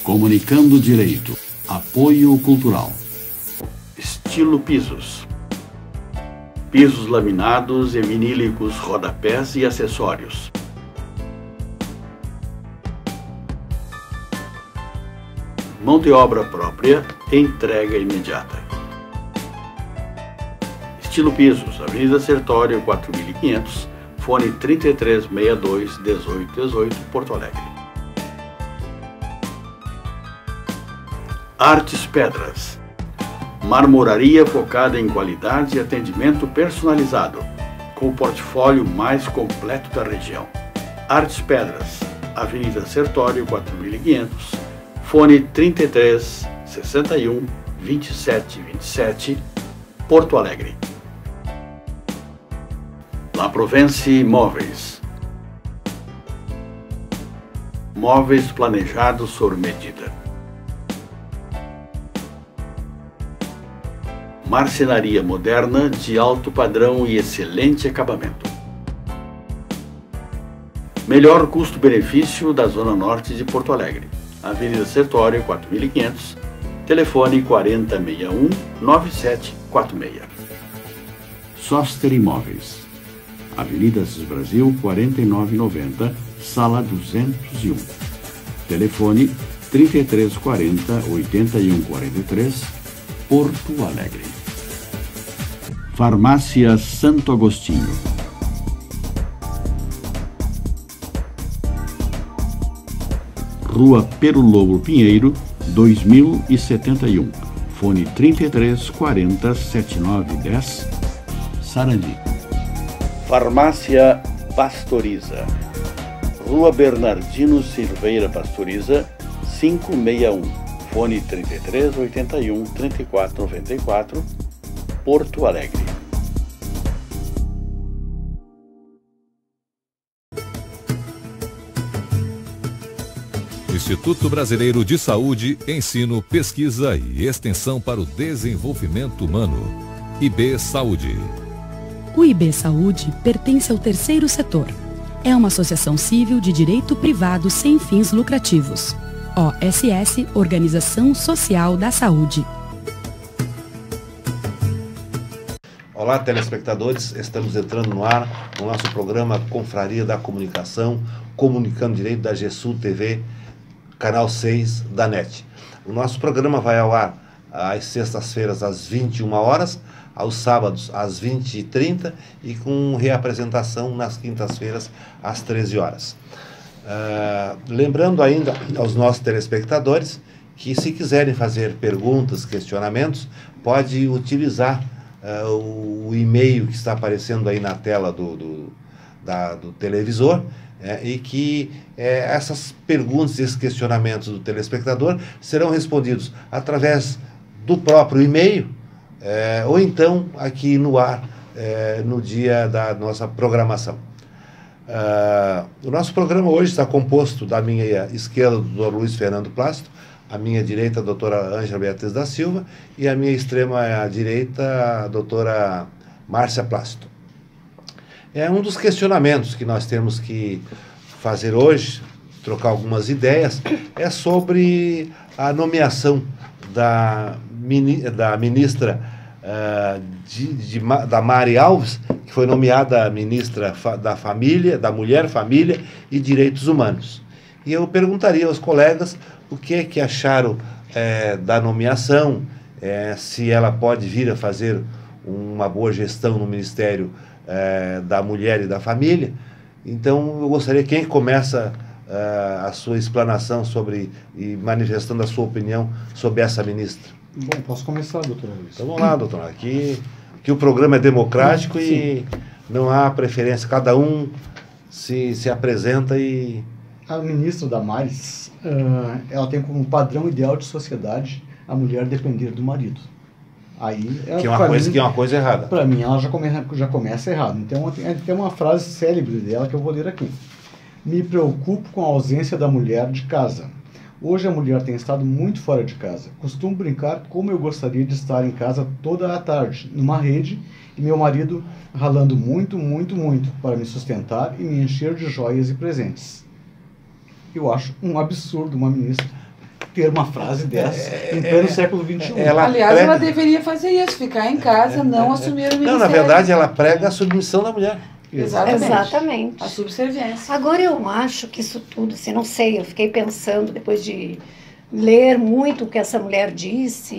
Comunicando Direito. Apoio Cultural. Estilo Pisos. Pisos laminados e vinílicos, rodapés e acessórios. Mão de obra própria, entrega imediata. Estilo Pisos, Avenida Sertório 4500, fone 3362 1818, Porto Alegre. Artes Pedras. Marmoraria focada em qualidade e atendimento personalizado, com o portfólio mais completo da região. Artes Pedras, Avenida Sertório 4500, fone 33 61 27 27, Porto Alegre. La Provence Móveis. Móveis planejados sob medida. Marcenaria moderna de alto padrão e excelente acabamento. Melhor custo-benefício da Zona Norte de Porto Alegre. Avenida Sertório 4500, telefone 4061-9746. Soster Imóveis. Avenida Assis Brasil 4990, sala 201. Telefone 3340-8143, Porto Alegre. Farmácia Santo Agostinho. Rua Pero Lobo Pinheiro, 2071. Fone 3340-7910, Sarandi. Farmácia Pastoriza. Rua Bernardino Silveira Pastoriza, 561. Fone 3381-3494, Porto Alegre. Instituto Brasileiro de Saúde, Ensino, Pesquisa e Extensão para o Desenvolvimento Humano. IB Saúde. O IB Saúde pertence ao terceiro setor. É uma associação civil de direito privado sem fins lucrativos. OSS, Organização Social da Saúde. Olá, telespectadores, estamos entrando no ar no nosso programa Confraria da Comunicação, Comunicando Direito da GESUL TV, canal 6 da NET. O nosso programa vai ao ar às sextas-feiras às 21 horas, aos sábados às 20h30 e com reapresentação nas quintas-feiras às 13 horas. Lembrando ainda aos nossos telespectadores que, se quiserem fazer perguntas, questionamentos, pode utilizar o e-mail que está aparecendo aí na tela do televisor, e que essas perguntas e esses questionamentos do telespectador serão respondidos através do próprio e-mail, ou então aqui no ar, no dia da nossa programação. O nosso programa hoje está composto da minha esquerda, do Dr. Luiz Fernando Plácido, a minha direita, a doutora Ângela Beatriz da Silva, e a minha extrema direita, a doutora Márcia Plácido. Um dos questionamentos que nós temos que fazer hoje, trocar algumas ideias, é sobre a nomeação da ministra da Mari Alves, que foi nomeada ministra da Família, da Mulher, Família e Direitos Humanos. E eu perguntaria aos colegas o que acharam da nomeação, se ela pode vir a fazer uma boa gestão no Ministério da Mulher e da Família. Então, eu gostaria, quem começa a sua explanação e manifestando a sua opinião sobre essa ministra. Bom, posso começar, doutor Luiz? Então vamos lá, doutor. Aqui o programa é democrático. Sim. E não há preferência, cada um se apresenta e... A ministra Damares, ela tem como padrão ideal de sociedade a mulher depender do marido. Aí, que é uma coisa errada. Para mim, ela já começa errado. Então, tem uma frase célebre dela que eu vou ler aqui. Me preocupo com a ausência da mulher de casa. Hoje a mulher tem estado muito fora de casa. Costumo brincar como eu gostaria de estar em casa toda a tarde, numa rede, e meu marido ralando muito, muito, muito para me sustentar e me encher de joias e presentes. Eu acho um absurdo uma ministra ter uma frase dessa em pleno século XXI. Aliás, prega... ela deveria fazer isso, ficar em casa, não assumir o ministério. Não, na verdade, ela prega a submissão da mulher. Exatamente. A subserviência. Agora, eu acho que isso tudo, assim, não sei, eu fiquei pensando, depois de ler muito o que essa mulher disse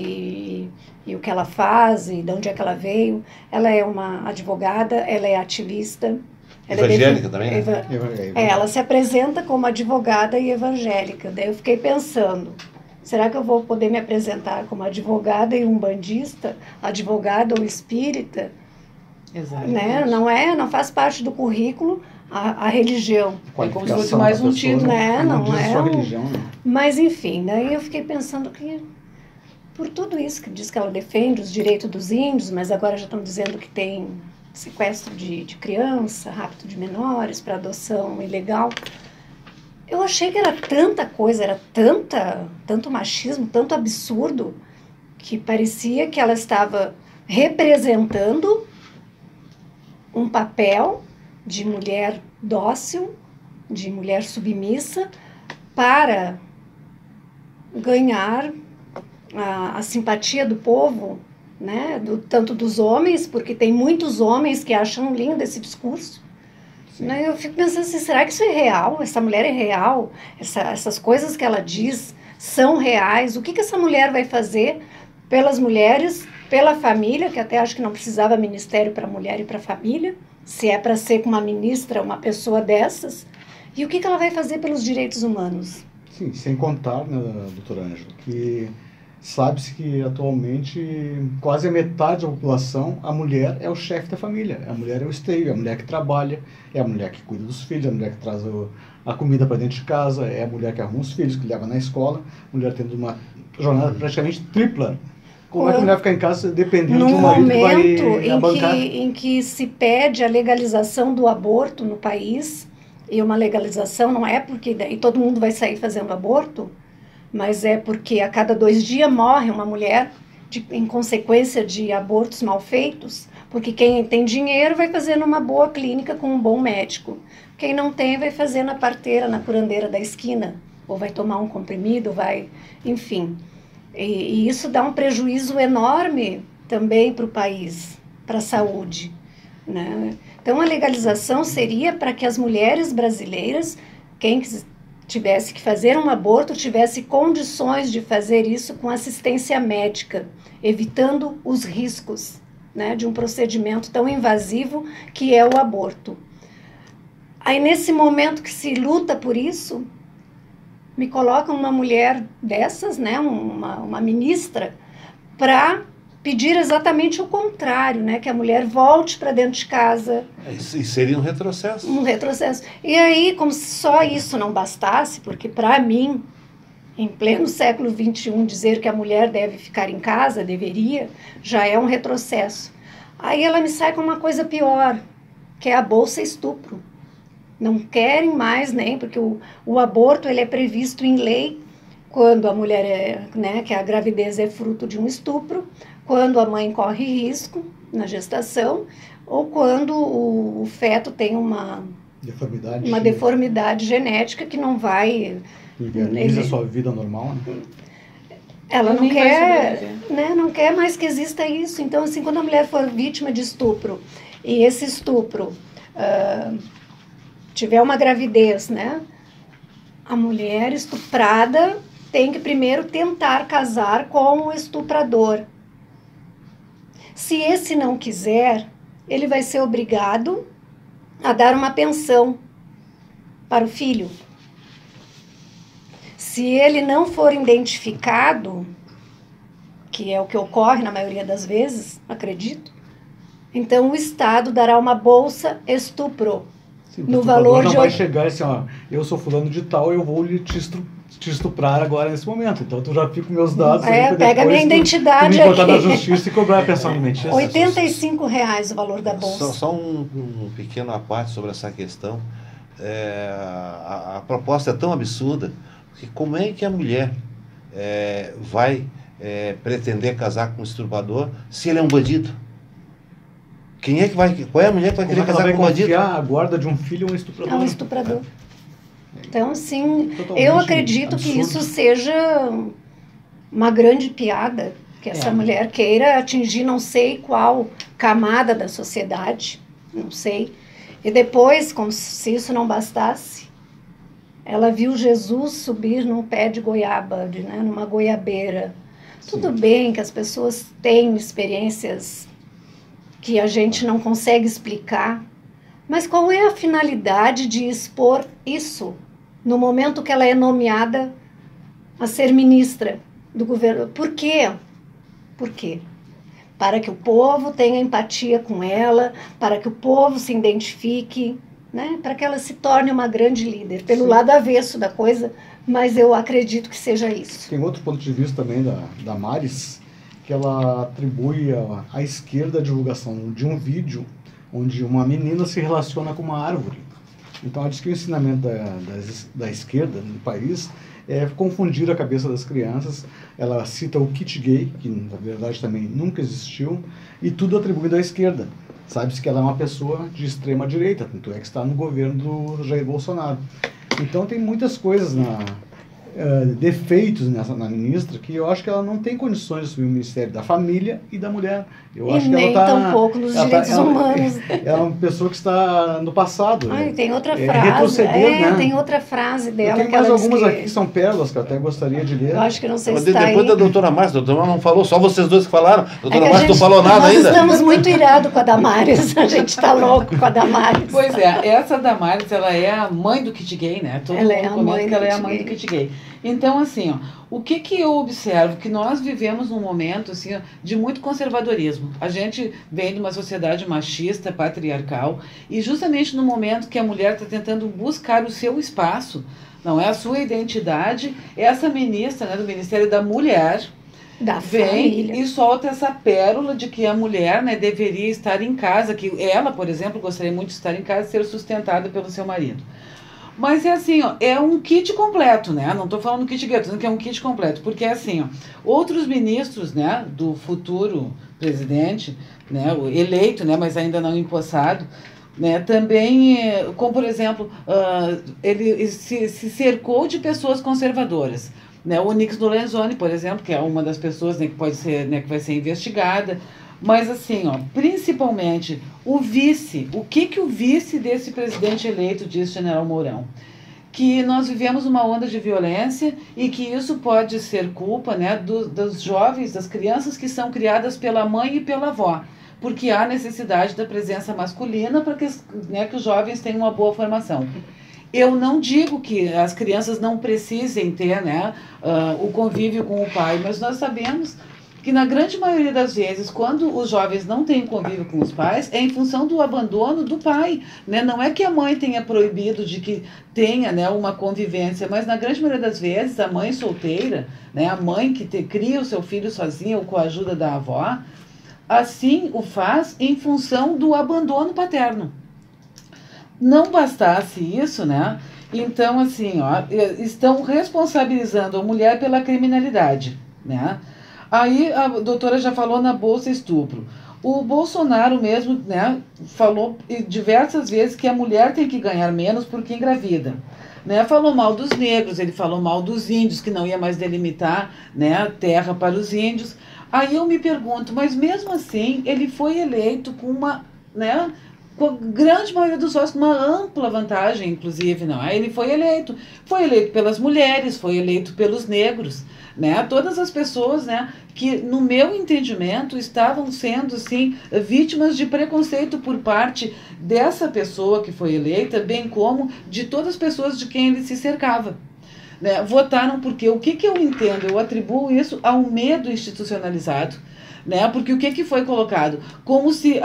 e o que ela faz e de onde é que ela veio. Ela é uma advogada, ela é ativista. Ela Evangélica também, né? Ela se apresenta como advogada e evangélica. Daí eu fiquei pensando, será que eu vou poder me apresentar como advogada e umbandista, advogada ou espírita? Exatamente. Né? Não faz parte do currículo a religião. É como se fosse mais um título. Né? Não diz é só religião, não. Mas enfim, daí eu fiquei pensando que por tudo isso que diz que ela defende os direitos dos índios, mas agora já estão dizendo que tem sequestro de criança, rapto de menores para adoção ilegal. Eu achei que era tanta coisa, era tanto machismo, tanto absurdo, que parecia que ela estava representando um papel de mulher dócil, de mulher submissa, para ganhar a simpatia do povo, né? Tanto dos homens, porque tem muitos homens que acham lindo esse discurso. Né? Eu fico pensando assim, será que isso é real? Essa mulher é real? Essas coisas que ela diz são reais? O que essa mulher vai fazer pelas mulheres, pela família, que até acho que não precisava ministério para a mulher e para a família, se é para ser uma ministra, uma pessoa dessas, e o que ela vai fazer pelos direitos humanos? Sim, sem contar, né, doutora Ângela, que sabe-se que atualmente quase a metade da população, a mulher é o chefe da família, a mulher é o esteio, é a mulher que trabalha, é a mulher que cuida dos filhos, é a mulher que traz a comida para dentro de casa, é a mulher que arruma os filhos, que leva na escola, a mulher tendo uma jornada praticamente tripla. Como é que a mulher ficar em casa dependendo de um marido que vai bancar? Em que se pede a legalização do aborto no país, e uma legalização não é porque daí todo mundo vai sair fazendo aborto, mas é porque a cada 2 dias morre uma mulher em consequência de abortos mal feitos, porque quem tem dinheiro vai fazer numa boa clínica com um bom médico. Quem não tem vai fazer na parteira, na curandeira da esquina, ou vai tomar um comprimido, enfim. E isso dá um prejuízo enorme também para o país, para a saúde. Né? Então, a legalização seria para que as mulheres brasileiras, quem tivesse que fazer um aborto, tivesse condições de fazer isso com assistência médica, evitando os riscos, né, de um procedimento tão invasivo que é o aborto. Aí, nesse momento que se luta por isso, me colocam uma mulher dessas, né, uma ministra, para pedir exatamente o contrário, né, que a mulher volte para dentro de casa. E seria um retrocesso. Um retrocesso. E aí, como se só isso não bastasse, porque para mim, em pleno século XXI, dizer que a mulher deve ficar em casa, deveria, já é um retrocesso. Aí ela me sai com uma coisa pior, que é a bolsa estupro. Não querem mais, nem, porque o aborto ele é previsto em lei quando a mulher que a gravidez é fruto de um estupro, quando a mãe corre risco na gestação, ou quando o feto tem uma deformidade genética que não vai... Inviabiliza a sua vida normal, né? Ela não quer, né, não quer mais que exista isso. Então, assim, quando a mulher for vítima de estupro, e esse estupro... tiver uma gravidez, né? A mulher estuprada tem que primeiro tentar casar com o estuprador. Se esse não quiser, ele vai ser obrigado a dar uma pensão para o filho. Se ele não for identificado, que é o que ocorre na maioria das vezes, acredito, então o Estado dará uma bolsa estupro. Sim, no valor não de... vai chegar assim, ó, eu sou fulano de tal, eu vou te estuprar agora nesse momento. Então tu já fica com meus dados. Pega a minha identidade aqui. aqui. Na justiça e cobrar a pensão alimentícia. R$85 o valor da bolsa. Só um pequeno à parte sobre essa questão. A proposta é tão absurda que como é que a mulher vai pretender casar com um estuprador se ele é um bandido? Quem é que vai? Qual é a mulher que vai querer casar com um bandido? A guarda de um filho ou um estuprador? É um estuprador. Então, sim, eu acredito que isso seja uma grande piada, que essa mulher queira atingir não sei qual camada da sociedade, não sei. E depois, como se isso não bastasse, ela viu Jesus subir num pé de goiaba, né, numa goiabeira. Sim. Tudo bem que as pessoas têm experiências que a gente não consegue explicar, mas qual é a finalidade de expor isso no momento que ela é nomeada a ser ministra do governo? Por quê? Por quê? Para que o povo tenha empatia com ela, para que o povo se identifique, né? Para que ela se torne uma grande líder, pelo lado avesso da coisa, mas eu acredito que seja isso. Tem outro ponto de vista também da Damares, que ela atribui à esquerda a divulgação de um vídeo onde uma menina se relaciona com uma árvore. Então, ela diz que o ensinamento da esquerda no país é confundir a cabeça das crianças. Ela cita o kit gay, que na verdade também nunca existiu, e tudo atribuído à esquerda. Sabe-se que ela é uma pessoa de extrema direita, tanto é que está no governo do Jair Bolsonaro. Então tem muitas coisas, defeitos na ministra, que eu acho que ela não tem condições de assumir o Ministério da Família e da Mulher. Eu acho que nem ela tampouco nos direitos humanos. É uma pessoa que está no passado. Tem outra frase. Retroceder, né? Tem outra frase dela. Tem mais algumas aqui que são pérolas que eu até gostaria de ler. Eu acho que não sei se está aí. Depois da doutora Márcia, a doutora Márcia não falou, só vocês dois que falaram. A doutora Márcia não falou nada ainda. Nós estamos muito irados com a Damares, a gente está louco com a Damares. Pois é, essa Damares, ela é a mãe do kit gay, né? Todo mundo comenta que ela é a mãe do kit gay. Então, assim, o que eu observo? Que nós vivemos num momento, assim, de muito conservadorismo. A gente vem de uma sociedade machista, patriarcal, e justamente no momento que a mulher está tentando buscar o seu espaço, não é a sua identidade, essa ministra, né, do Ministério da Mulher, vem e solta essa pérola de que a mulher, né, deveria estar em casa, que ela, por exemplo, gostaria muito de estar em casa e ser sustentada pelo seu marido. Mas é assim, ó, é um kit completo, né? Não estou falando kit gay, estou dizendo que é um kit completo. Porque é assim, ó, outros ministros, né, do futuro presidente, né, eleito, né, mas ainda não empossado, né, também, como por exemplo, ele se cercou de pessoas conservadoras. Né? O Onyx Lorenzoni, por exemplo, que é uma das pessoas, né, que pode ser, né, que vai ser investigada. Mas assim, ó, principalmente o vice, o que o vice desse presidente eleito disse, General Mourão? Que nós vivemos uma onda de violência e que isso pode ser culpa, né, dos jovens, das crianças que são criadas pela mãe e pela avó, porque há necessidade da presença masculina para que, né, que os jovens tenham uma boa formação. Eu não digo que as crianças não precisem ter, né, o convívio com o pai, mas nós sabemos que na grande maioria das vezes, quando os jovens não têm convívio com os pais, é em função do abandono do pai, né? Não é que a mãe tenha proibido de que tenha, né, uma convivência, mas na grande maioria das vezes, a mãe solteira, né, a mãe que cria o seu filho sozinha ou com a ajuda da avó, assim o faz em função do abandono paterno. Não bastasse isso, né? Então, assim, ó, estão responsabilizando a mulher pela criminalidade, né? Aí a doutora já falou na Bolsa Estupro. O Bolsonaro mesmo, né, falou diversas vezes que a mulher tem que ganhar menos porque engravida. Né? Falou mal dos negros, ele falou mal dos índios, que não ia mais delimitar, né, terra para os índios. Aí eu me pergunto, mas mesmo assim ele foi eleito com uma, né, com a grande maioria dos votos, uma ampla vantagem, inclusive, não é? Ele foi eleito pelas mulheres, foi eleito pelos negros, né? Todas as pessoas, né, que no meu entendimento estavam sendo, sim, vítimas de preconceito por parte dessa pessoa que foi eleita, bem como de todas as pessoas de quem ele se cercava. Né? Votaram porque, o que eu entendo, eu atribuo isso ao medo institucionalizado, né? Porque o que foi colocado? Como se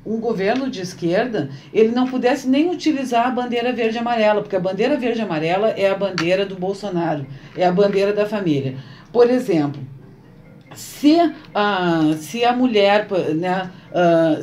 um governo de esquerda, ele não pudesse nem utilizar a bandeira verde e amarela, porque a bandeira verde e amarela é a bandeira do Bolsonaro, é a bandeira da família. Por exemplo, se a mulher, né,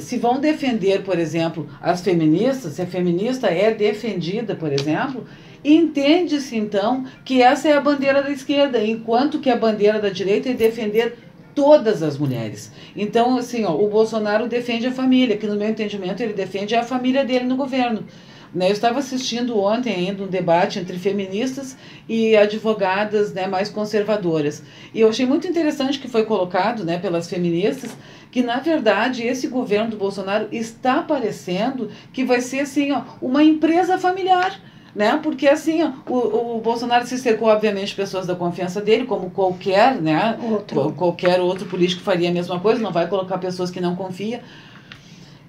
se vão defender, por exemplo, as feministas, se a feminista é defendida, por exemplo, entende-se então que essa é a bandeira da esquerda, enquanto que a bandeira da direita é defender todas as mulheres. Então, assim, ó, o Bolsonaro defende a família, que no meu entendimento ele defende a família dele no governo. né? Eu estava assistindo ontem ainda um debate entre feministas e advogadas, né, mais conservadoras. E eu achei muito interessante que foi colocado, né, pelas feministas, que na verdade esse governo do Bolsonaro está parecendo que vai ser assim, ó, uma empresa familiar. Né? Porque assim, o Bolsonaro se cercou, obviamente, de pessoas da confiança dele, como qualquer, né, qualquer outro político faria a mesma coisa, não vai colocar pessoas que não confia.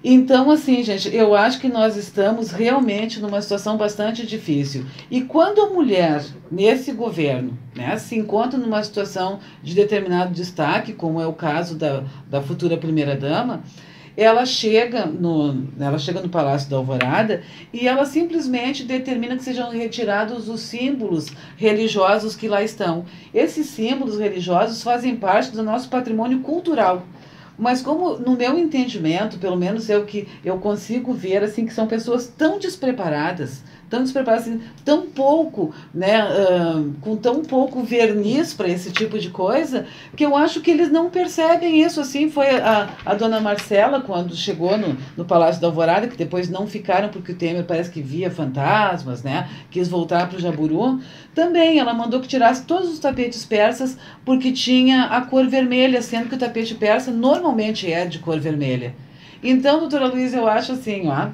Então, assim, gente, eu acho que nós estamos realmente numa situação bastante difícil. E quando a mulher, nesse governo, né, se encontra numa situação de determinado destaque, como é o caso da futura primeira-dama, ela chega no Palácio da Alvorada e ela simplesmente determina que sejam retirados os símbolos religiosos que lá estão. Esses símbolos religiosos fazem parte do nosso patrimônio cultural. Mas como, no meu entendimento, pelo menos é o que eu consigo ver, assim, que são pessoas tão despreparadas, assim, tão pouco, né, com tão pouco verniz para esse tipo de coisa, que eu acho que eles não percebem isso. Assim, foi a dona Marcela, quando chegou no Palácio da Alvorada, que depois não ficaram porque o Temer parece que via fantasmas, né, quis voltar para o Jaburu, também ela mandou que tirasse todos os tapetes persas porque tinha a cor vermelha, sendo que o tapete persa normalmente é de cor vermelha. Então, doutora Luísa, eu acho assim, ó,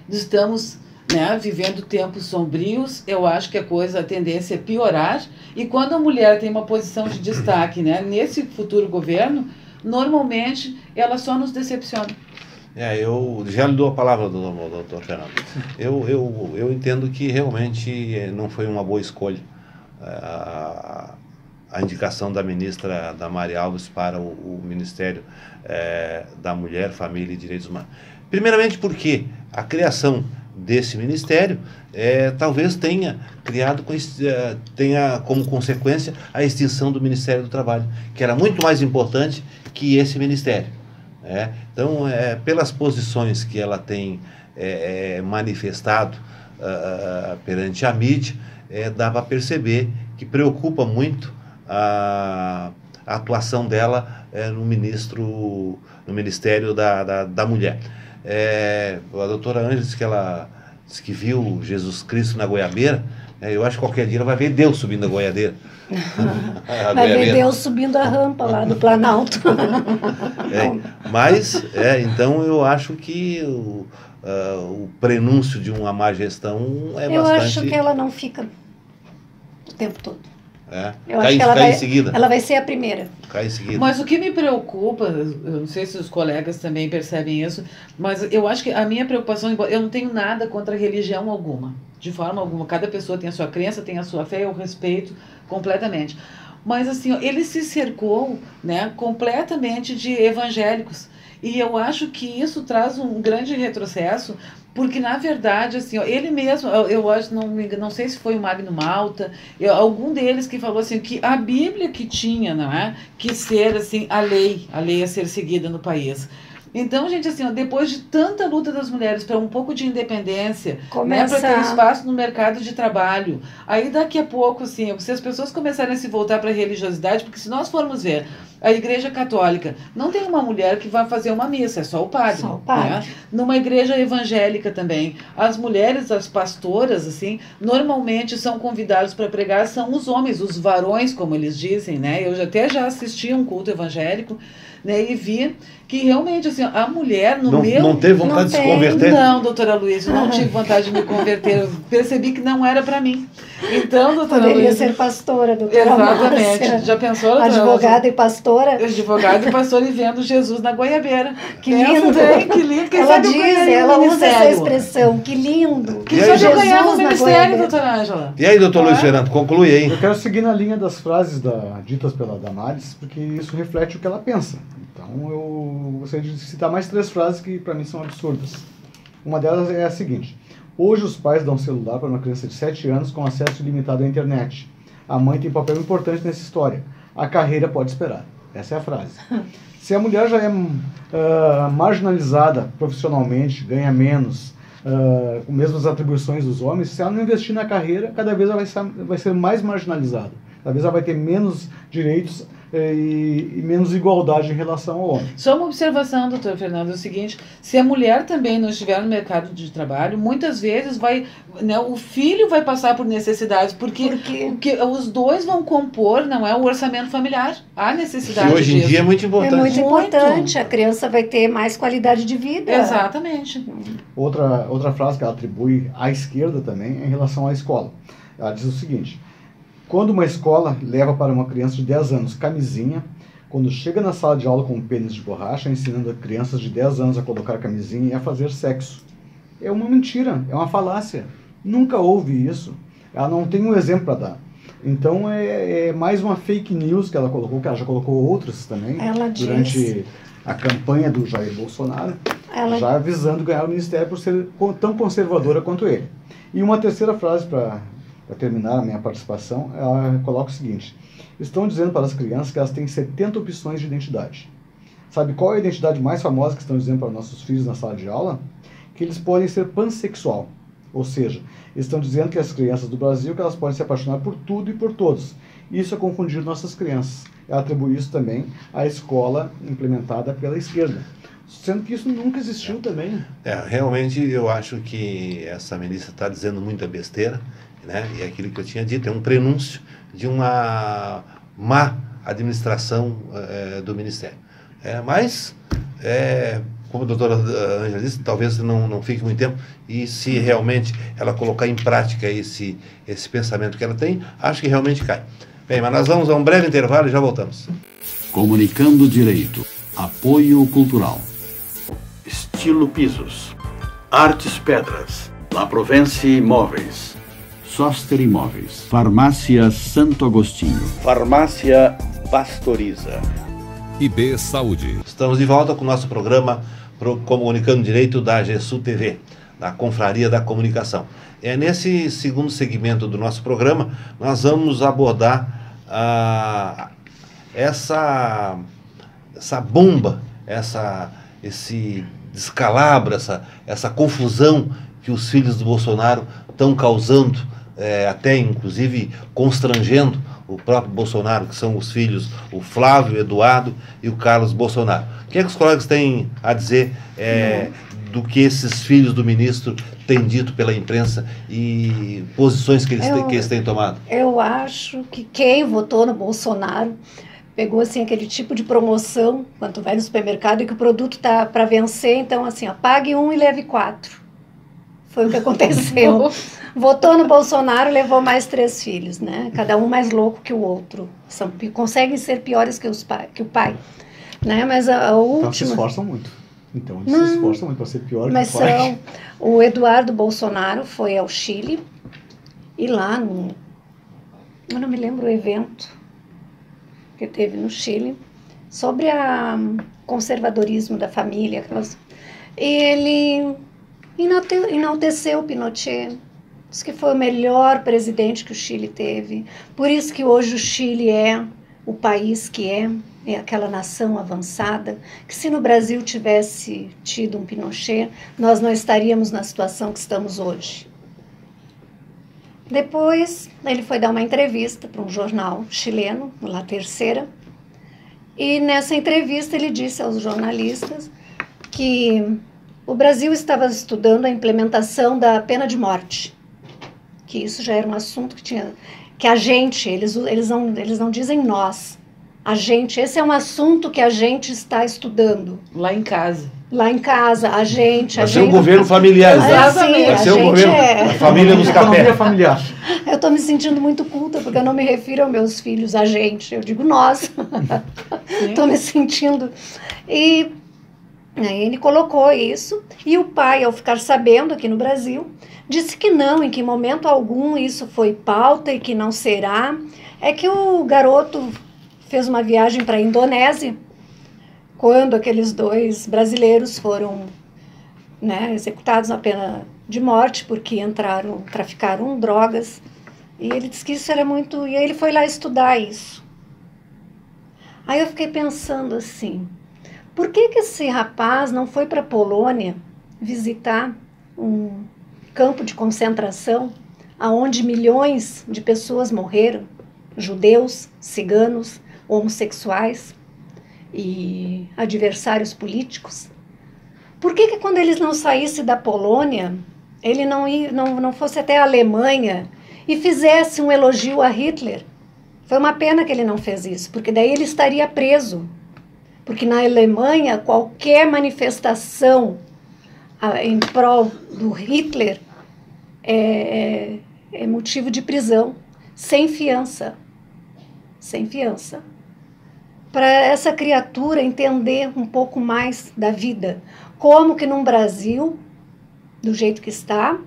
estamos, né, vivendo tempos sombrios. Eu acho que a tendência é piorar, e quando a mulher tem uma posição de destaque, né, nesse futuro governo, normalmente ela só nos decepciona. Eu já lhe dou a palavra, doutor Fernando. Eu entendo que realmente não foi uma boa escolha a indicação da ministra Damares Alves para o Ministério da Mulher, Família e Direitos Humanos. Primeiramente porque a criação desse ministério talvez tenha como consequência a extinção do Ministério do Trabalho, que era muito mais importante que esse ministério. Então, pelas posições que ela tem manifestado perante a mídia, dá para perceber que preocupa muito a atuação dela no Ministério da Mulher. A doutora Ângela disse que ela disse que viu Jesus Cristo na goiabeira. Eu acho que qualquer dia ela vai ver Deus subindo a goiadeira. Vai ver Deus subindo a rampa lá do Planalto. Então eu acho que o prenúncio de uma má gestão bastante... Eu acho que ela não fica o tempo todo. Eu acho que ela vai ser a primeira. Cai em seguida. Mas o que me preocupa, eu não sei se os colegas também percebem isso, mas eu acho que a minha preocupação, eu não tenho nada contra religião alguma, de forma alguma. Cada pessoa tem a sua crença, tem a sua fé, eu respeito completamente. Mas assim, ele se cercou, né, completamente de evangélicos. E eu acho que isso traz um grande retrocesso, porque, na verdade, assim, ele mesmo, eu acho, não sei se foi o Magno Malta, algum deles que falou assim, que a Bíblia que tinha, não é, que ser assim, a lei a ser seguida no país. Então, gente, assim, depois de tanta luta das mulheres para um pouco de independência, né, para ter espaço no mercado de trabalho, aí daqui a pouco, assim, se as pessoas começarem a se voltar para a religiosidade, porque se nós formos ver, a Igreja Católica não tem uma mulher que vai fazer uma missa, é só o padre. Só o padre. Né? Numa igreja evangélica também, as mulheres, as pastoras, assim, normalmente são convidados para pregar, são os homens, os varões, como eles dizem, né? Eu até já assisti a um culto evangélico, né, e vi que realmente, assim, a mulher não teve vontade de se converter? Não, doutora Luísa, não tive vontade de me converter. Eu percebi que não era para mim. Então, doutora Luísa... Poderia ser pastora, doutora Exatamente. Márcia. Já pensou, doutora? Advogada e pastora. Advogada e pastora e vendo Jesus na goiabeira. Que lindo. Que lindo. Quem ela diz, ela usa essa expressão, que lindo. Que só de ganhar no ministério, doutora Ângela. E aí, doutor Luiz Fernando, conclui aí. Eu quero seguir na linha das frases ditas pela Damares, porque isso reflete o que ela pensa. Então eu gostaria de citar mais 3 frases que para mim são absurdas. Uma delas é a seguinte: hoje os pais dão celular para uma criança de 7 anos com acesso ilimitado à internet. A mãe tem um papel importante nessa história. A carreira pode esperar. Essa é a frase. Se a mulher já é marginalizada profissionalmente, ganha menos, com mesmas atribuições dos homens, se ela não investir na carreira, cada vez ela vai ser mais marginalizada. talvez ela vai ter menos direitos e menos igualdade em relação ao homem. Só uma observação, doutor Fernando, é o seguinte: se a mulher também não estiver no mercado de trabalho, muitas vezes o filho vai passar por necessidades, porque os dois vão compor, não é, o orçamento familiar. Há necessidade disso. Hoje em dia é muito importante. É muito importante, a criança vai ter mais qualidade de vida. Exatamente. Outra frase que ela atribui à esquerda também é em relação à escola. Ela diz o seguinte: quando uma escola leva para uma criança de 10 anos camisinha, quando chega na sala de aula com um pênis de borracha, ensinando a crianças de 10 anos a colocar camisinha e a fazer sexo. É uma mentira, é uma falácia. Nunca houve isso. Ela não tem um exemplo para dar. Então é mais uma fake news que ela colocou, que ela já colocou outras também, durante a campanha do Jair Bolsonaro, já visando ganhar o ministério por ser tão conservadora quanto ele. E uma terceira frase para terminar a minha participação, ela coloca o seguinte: estão dizendo para as crianças que elas têm 70 opções de identidade. Sabe qual é a identidade mais famosa que estão dizendo para nossos filhos na sala de aula? Que eles podem ser pansexual. Ou seja, estão dizendo que as crianças do Brasil que elas podem se apaixonar por tudo e por todos. Isso é confundir nossas crianças. Ela atribui isso também à escola implementada pela esquerda, sendo que isso nunca existiu também. Realmente eu acho que essa ministra está dizendo muita besteira, né? E aquilo que eu tinha dito é um prenúncio de uma má administração do Ministério. Mas, como a doutora Ângela disse, talvez não fique muito tempo, e se realmente ela colocar em prática esse pensamento que ela tem, acho que realmente cai. Bem, mas nós vamos a um breve intervalo e já voltamos. Comunicando Direito. Apoio Cultural. Estilo Pisos. Artes Pedras. La Provence Imóveis. Soster Imóveis. Farmácia Santo Agostinho. Farmácia Pastoriza. IB Saúde. Estamos de volta com o nosso programa Comunicando Direito da GESU TV, da Confraria da Comunicação. Nesse segundo segmento do nosso programa, nós vamos abordar essa bomba, esse descalabro, essa confusão que os filhos do Bolsonaro estão causando, até inclusive constrangendo o próprio Bolsonaro, que são os filhos, o Flávio, o Eduardo e o Carlos Bolsonaro. O que é que os colegas têm a dizer do que esses filhos do ministro têm dito pela imprensa e posições que eles têm tomado? Eu acho que quem votou no Bolsonaro pegou assim aquele tipo de promoção, quando tu vai no supermercado e que o produto tá para vencer, então assim, pague 1 e leve 4. Foi o que aconteceu. Votou no Bolsonaro, levou mais 3 filhos, né? Cada um mais louco que o outro. Conseguem ser piores que o pai. Né? Mas a última... Então se esforçam muito. Eles se esforçam muito para ser pior que o pai. O Eduardo Bolsonaro foi ao Chile e lá eu não me lembro o evento que teve no Chile sobre o conservadorismo da família. Ele enalteceu o Pinochet. Diz que foi o melhor presidente que o Chile teve. Por isso que hoje o Chile é o país que é aquela nação avançada, que se no Brasil tivesse tido um Pinochet, nós não estaríamos na situação que estamos hoje. Depois, ele foi dar uma entrevista para um jornal chileno, La Terceira, e nessa entrevista ele disse aos jornalistas que o Brasil estava estudando a implementação da pena de morte, que isso já era um assunto que a gente, eles não dizem nós, a gente, esse é um assunto que a gente está estudando. Lá em casa. Lá em casa, a gente... Vai ser um governo familiar. Exatamente. Vai ser um governo da família dos cafés. Familiar. Eu estou me sentindo muito culta, porque eu não me refiro aos meus filhos, a gente, eu digo nós. Estou me sentindo... E aí ele colocou isso, e o pai, ao ficar sabendo aqui no Brasil, disse que não, em que momento algum isso foi pauta e que não será. É que o garoto fez uma viagem para a Indonésia, quando aqueles 2 brasileiros foram, né, executados na pena de morte, porque traficaram drogas, e ele disse que isso era muito... E aí ele foi lá estudar isso. Aí eu fiquei pensando assim, por que esse rapaz não foi para a Polônia visitar um campo de concentração onde milhões de pessoas morreram? judeus, ciganos, homossexuais e adversários políticos. Por que quando eles não saíssem da Polônia, ele não fosse até a Alemanha e fizesse um elogio a Hitler? Foi uma pena que ele não fez isso, porque daí ele estaria preso. Porque na Alemanha, qualquer manifestação em prol do Hitler é motivo de prisão, sem fiança. Sem fiança. Para essa criatura entender um pouco mais da vida. Como que num Brasil, do jeito que está,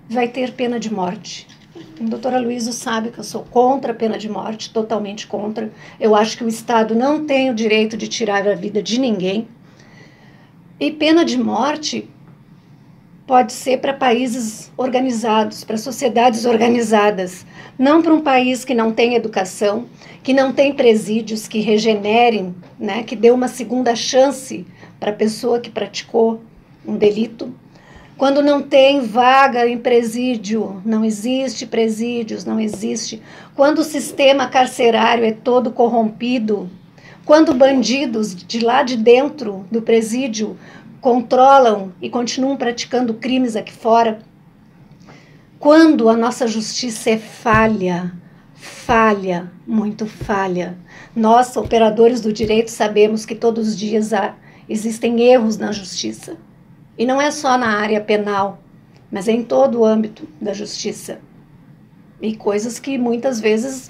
vai ter pena de morte. O doutor Aloysio sabe que eu sou contra a pena de morte, totalmente contra. Eu acho que o Estado não tem o direito de tirar a vida de ninguém. E pena de morte pode ser para países organizados, para sociedades organizadas, não para um país que não tem educação, que não tem presídios que regenerem, né, que dê uma segunda chance para a pessoa que praticou um delito. Quando não tem vaga em presídio, não existe presídios, não existe. Quando o sistema carcerário é todo corrompido, quando bandidos de lá de dentro do presídio controlam e continuam praticando crimes aqui fora, quando a nossa justiça é falha, muito falha. Nós, operadores do direito, sabemos que todos os dias existem erros na justiça. E não é só na área penal, mas é em todo o âmbito da justiça. E coisas que muitas vezes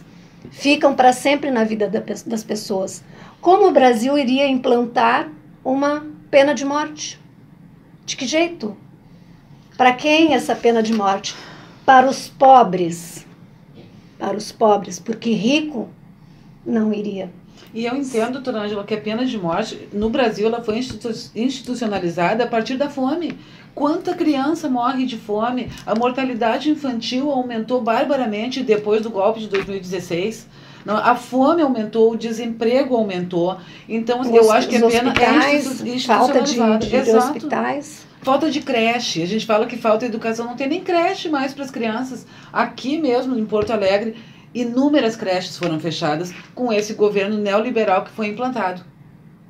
ficam para sempre na vida das pessoas. Como o Brasil iria implantar uma pena de morte? De que jeito? Para quem essa pena de morte? Para os pobres. Para os pobres, porque rico não iria. E eu entendo, doutora Ângela, que a pena de morte, no Brasil, ela foi institucionalizada a partir da fome. Quanta criança morre de fome? A mortalidade infantil aumentou barbaramente depois do golpe de 2016. Não, a fome aumentou, o desemprego aumentou. Então, eu acho que a pena é institucionalizada. Falta de hospitais. Falta de creche. A gente fala que falta educação. Não tem nem creche mais para as crianças. Aqui mesmo, em Porto Alegre, inúmeras creches foram fechadas com esse governo neoliberal que foi implantado.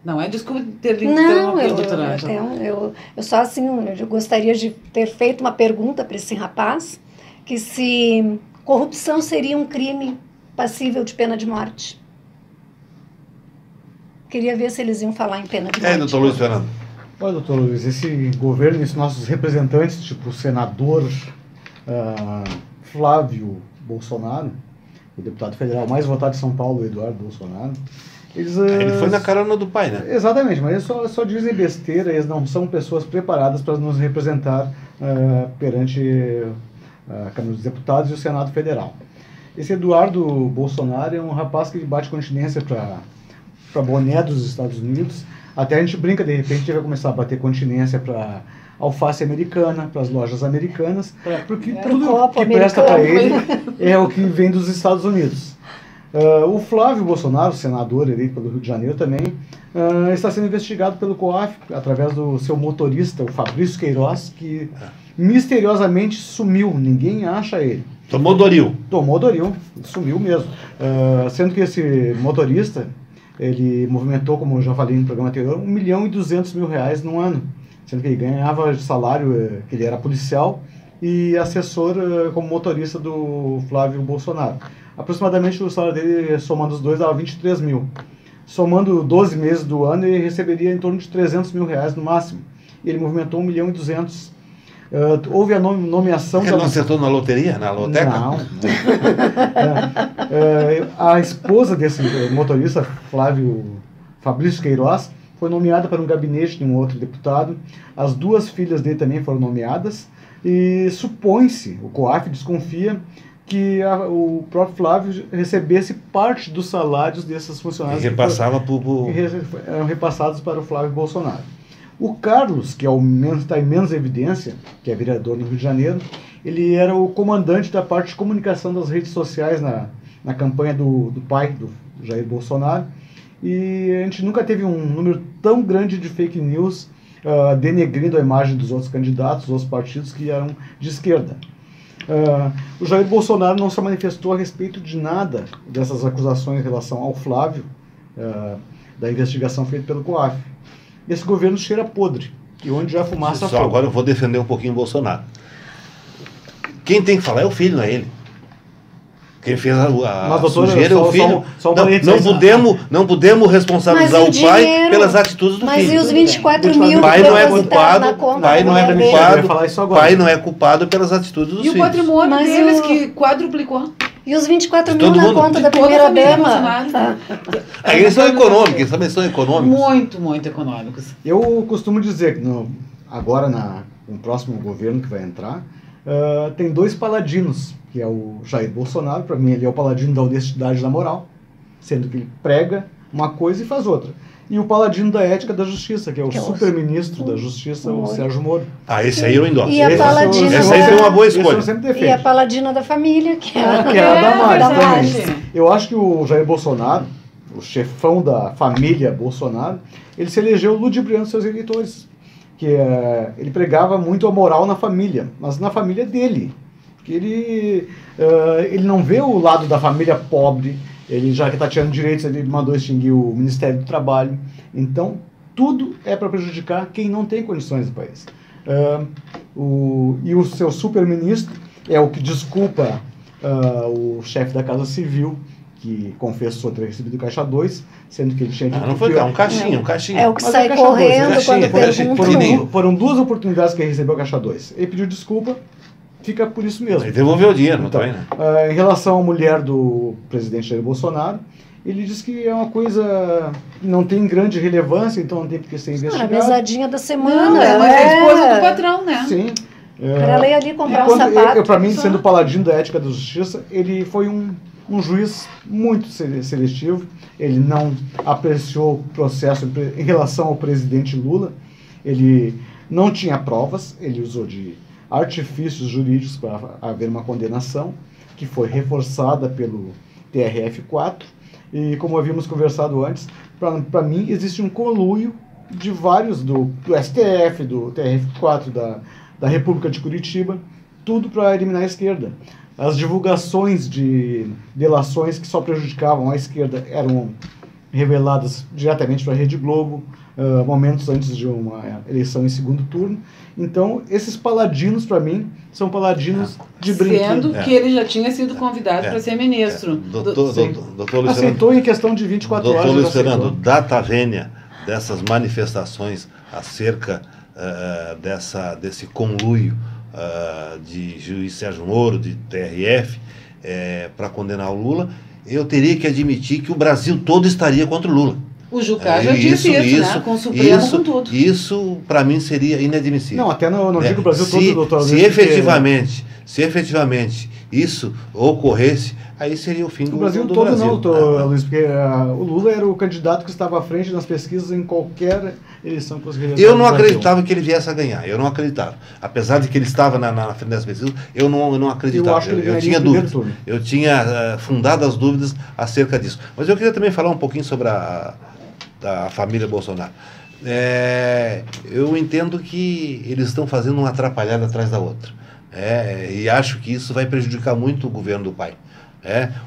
Não é? Desculpa ter interrompido, doutora Ângela. Eu só assim, eu gostaria de ter feito uma pergunta para esse rapaz, que se corrupção seria um crime passível de pena de morte. Queria ver se eles iam falar em pena de morte. Doutor Luiz Fernando. Olha, doutor Luiz, esse governo, esses nossos representantes, tipo o senador Flávio Bolsonaro, o deputado federal mais votado de São Paulo, Eduardo Bolsonaro, ele foi na carona do pai, né? Exatamente, mas eles só dizem besteira, eles não são pessoas preparadas para nos representar perante a Câmara dos Deputados e o Senado Federal. Esse Eduardo Bolsonaro é um rapaz que bate continência para boné dos Estados Unidos. Até a gente brinca, de repente, ele vai começar a bater continência para alface americana, para as lojas americanas, porque tudo que presta para ele é o que vem dos Estados Unidos. O Flávio Bolsonaro, senador eleito pelo Rio de Janeiro também, está sendo investigado pelo COAF, através do seu motorista, o Fabrício Queiroz, que misteriosamente sumiu, ninguém acha ele. Tomou Doril. Tomou Doril, sumiu mesmo. Sendo que esse motorista, ele movimentou, como eu já falei no programa anterior, R$1.200.000 no ano. Sendo que ele ganhava salário, que ele era policial e assessor como motorista do Flávio Bolsonaro. Aproximadamente o salário dele, somando os dois, dava 23 mil. Somando 12 meses do ano, ele receberia em torno de R$300 mil no máximo. E ele movimentou 1.200.000. Houve a nomeação... Ele não acertou na loteria, na loteca? Não. A esposa desse motorista, Fabrício Queiroz, foi nomeada para um gabinete de um outro deputado. As duas filhas dele também foram nomeadas. E supõe-se, o COAF desconfia, que o próprio Flávio recebesse parte dos salários desses funcionários. E repassava que eram repassados para o Flávio Bolsonaro. O Carlos, que está em menos evidência, que é vereador no Rio de Janeiro, ele era o comandante da parte de comunicação das redes sociais na campanha do pai, do Jair Bolsonaro. E a gente nunca teve um número tão grande de fake news denegrindo a imagem dos outros candidatos, dos outros partidos que eram de esquerda. O Jair Bolsonaro não se manifestou a respeito de nada dessas acusações em relação ao Flávio, da investigação feita pelo COAF. Esse governo cheira podre, e onde já fumaça fogo. Agora eu vou defender um pouquinho o Bolsonaro. Quem tem que falar é o filho, não é ele. Quem fez a sujeira é o filho. Não podemos responsabilizar o pai pelas atitudes do filho. Mas e os 24 mil o pai não é culpado, pai não é culpado pelas atitudes do filhos. E o patrimônio deles que quadruplicou. E os 24 mil na conta da primeira-dama? Eles são econômicos, eles também são econômicos. Muito econômicos. Eu costumo dizer que agora, no próximo governo que vai entrar, tem 2 paladinos, que é o Jair Bolsonaro. Para mim ele é o paladino da honestidade e da moral, sendo que ele prega uma coisa e faz outra. E o paladino da ética e da justiça, que é o super-ministro da justiça, o Sérgio Moro. Esse aí eu endosso. E a paladina essa aí foi uma boa escolha. E a paladina da família, que é a Damares. Eu acho que o Jair Bolsonaro, o chefão da família Bolsonaro, ele se elegeu ludibriando seus eleitores. Que ele pregava muito a moral na família, mas na família dele. Que ele não vê o lado da família pobre. Ele, já que está tirando direitos, ele mandou extinguir o Ministério do Trabalho. Então, tudo é para prejudicar quem não tem condições do país. E o seu super-ministro é o que desculpa o chefe da Casa Civil, que confessou ter recebido Caixa 2, sendo que ele tinha dito... Não foi um caixinha. É o que sai correndo quando pergunta. Foram 2 oportunidades que ele recebeu Caixa 2. Ele pediu desculpa, fica por isso mesmo. Ele devolveu o dinheiro, então, também, né? Em relação à mulher do presidente Jair Bolsonaro, ele diz que é uma coisa que não tem grande relevância, então não tem por que ser investigado. A mesadinha da semana. Não, mas é a esposa do patrão, né? Sim. Para ela ir ali comprar um sapato. Para mim, sendo paladino da ética e da justiça, ele foi um juiz muito seletivo. Ele não apreciou o processo em relação ao presidente Lula. Ele não tinha provas, ele usou de artifícios jurídicos para haver uma condenação, que foi reforçada pelo TRF4. E como havíamos conversado antes, para mim existe um conluio de vários do STF, do TRF4, da República de Curitiba, tudo para eliminar a esquerda. As divulgações de delações que só prejudicavam a esquerda eram reveladas diretamente para a Rede Globo, momentos antes de uma eleição em segundo turno. Então, esses paladinos, para mim, são paladinos de brinquedo. Sendo que ele já tinha sido convidado para ser ministro. Doutor Luiz aceitou em questão de 24 horas. Doutor Luiz Fernando, data vênia dessas manifestações acerca desse conluio de juiz Sérgio Moro, de TRF, para condenar o Lula, eu teria que admitir que o Brasil todo estaria contra o Lula. O Jucá já disse isso, né? Com o Supremo, com tudo. Isso, para mim, seria inadmissível. Não, até não digo o Brasil todo, doutor. Se efetivamente isso ocorresse, aí seria o fim do Brasil. O Brasil todo não, doutor Luiz, porque o Lula era o candidato que estava à frente nas pesquisas em qualquer eleição que conseguiria. Eu não acreditava que ele viesse a ganhar, eu não acreditava. Apesar de que ele estava na frente das pesquisas, eu não acreditava. Eu tinha dúvidas. Eu tinha fundado as dúvidas acerca disso. Mas eu queria também falar um pouquinho sobre a família Bolsonaro. Eu entendo que eles estão fazendo uma atrapalhada atrás da outra. E acho que isso vai prejudicar muito o governo do pai.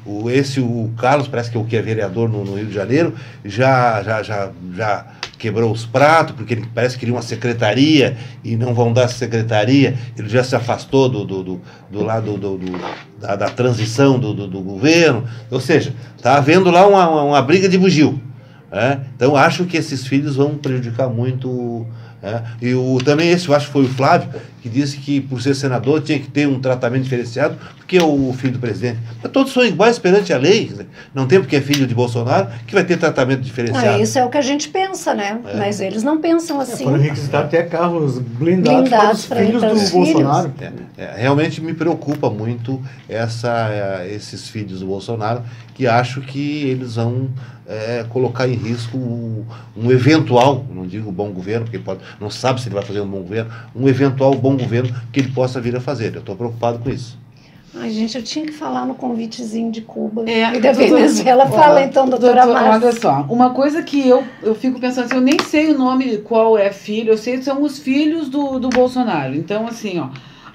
O Carlos, parece que é vereador no Rio de Janeiro, já quebrou os pratos, porque ele parece que queria uma secretaria e não vão dar essa secretaria. Ele já se afastou do lado da transição do governo. Ou seja, está havendo lá uma briga de bugio. Então acho que esses filhos vão prejudicar muito. E também eu acho que foi o Flávio que disse que por ser senador tinha que ter um tratamento diferenciado, porque é o filho do presidente. Mas todos são iguais perante a lei, não tem porque é filho de Bolsonaro que vai ter tratamento diferenciado. Isso é o que a gente pensa, né? Mas eles não pensam assim. Foram requisitados até carros blindados para os filhos do Bolsonaro. Realmente me preocupa muito esses filhos do Bolsonaro, que acho que eles vão colocar em risco um eventual, não digo bom governo, porque não sabe se ele vai fazer um bom governo, um eventual bom governo que ele possa vir a fazer. Eu estou preocupado com isso. Ai, gente, eu tinha que falar no convitezinho de Cuba e da Venezuela. Fala então, doutora Márcia. Olha só, uma coisa que eu fico pensando assim, eu nem sei o nome, qual é filho, eu sei que são os filhos do Bolsonaro. Então, assim,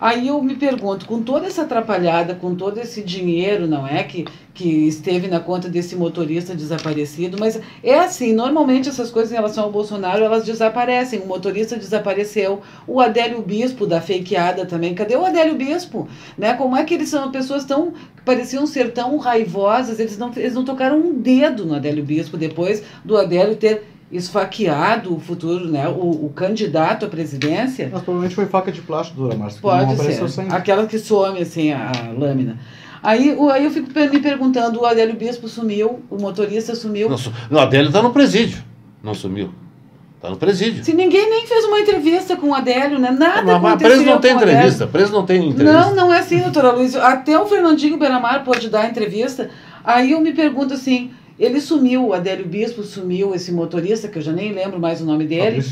Aí eu me pergunto, com toda essa atrapalhada, com todo esse dinheiro, não é, que esteve na conta desse motorista desaparecido, mas é assim, normalmente essas coisas em relação ao Bolsonaro, elas desaparecem, o motorista desapareceu, o Adélio Bispo da fakeada também, cadê o Adélio Bispo? Né? Como é que eles são pessoas tão, pareciam ser tão raivosas, eles não tocaram um dedo no Adélio Bispo, depois do Adélio ter esfaqueado o futuro, né, o candidato à presidência. Mas provavelmente foi faca de plástico, dura, Márcia. Pode ser, aquela que some assim a lâmina. Aí eu fico me perguntando, o Adélio Bispo sumiu, o motorista sumiu. Não, o Adélio está no presídio, não sumiu. Está no presídio. Se ninguém nem fez uma entrevista com o Adélio, né? Nada aconteceu. Preso não tem entrevista, preso não tem entrevista. Não é assim, doutora Luiz. Até o Fernandinho Beiramar pôde dar entrevista. Aí eu me pergunto assim, ele sumiu, o Adélio Bispo sumiu, esse motorista, que eu já nem lembro mais o nome dele.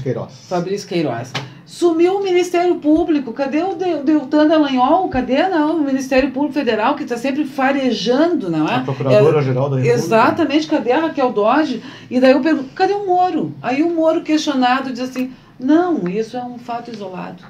Fabrício Queiroz. Sumiu o Ministério Público, cadê o Deltan Dallagnol? Cadê o Ministério Público Federal, que está sempre farejando, não é? A Procuradora-Geral da República. Exatamente, cadê a Raquel Dodge? E daí eu pergunto, cadê o Moro? Aí o Moro, questionado, diz assim, não, isso é um fato isolado.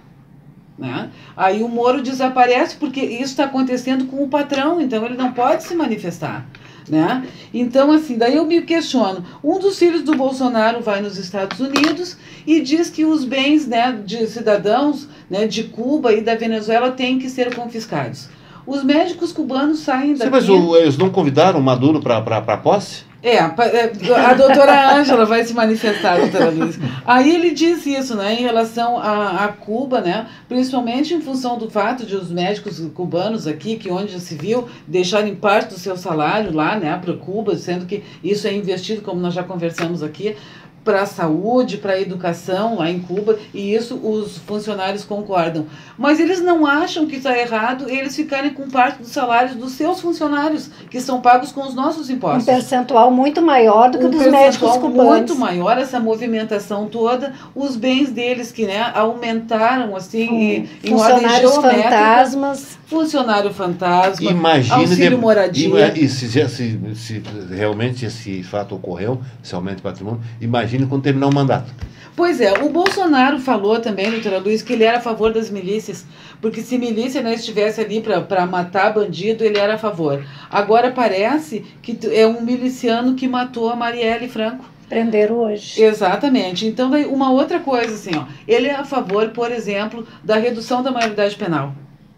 Né? Aí o Moro desaparece porque isso está acontecendo com o patrão, então ele não pode se manifestar. Né? Então, assim, daí eu me questiono. Um dos filhos do Bolsonaro vai nos Estados Unidos e diz que os bens, né, de cidadãos, né, de Cuba e da Venezuela têm que ser confiscados. Os médicos cubanos saem daqui... Sim, mas eles não convidaram o Maduro para a posse? A doutora Ângela vai se manifestar, doutora Luiz. Aí ele diz isso, né, em relação a Cuba, né, principalmente em função do fato de os médicos cubanos aqui, que onde já se viu, deixarem parte do seu salário lá, né, para Cuba, sendo que isso é investido, como nós já conversamos aqui, para a saúde, para a educação lá em Cuba, e isso os funcionários concordam. Mas eles não acham que está errado eles ficarem com parte dos salários dos seus funcionários, que são pagos com os nossos impostos. Um percentual muito maior do que dos médicos cubanos. Muito maior, essa movimentação toda, os bens deles que, né, aumentaram assim, em ordem geométrica. Fantasmas. Funcionário fantasma, auxílio moradia. E se realmente esse fato ocorreu, esse aumento de patrimônio, imagine quando terminar o mandato. Pois é, o Bolsonaro falou também, doutora Luiz, que ele era a favor das milícias, porque se milícia não estivesse ali para matar bandido, ele era a favor. Agora parece que é um miliciano que matou a Marielle Franco. Prenderam hoje. Exatamente. Então, daí, uma outra coisa, assim, ó, ele é a favor, por exemplo, da redução da maioridade penal.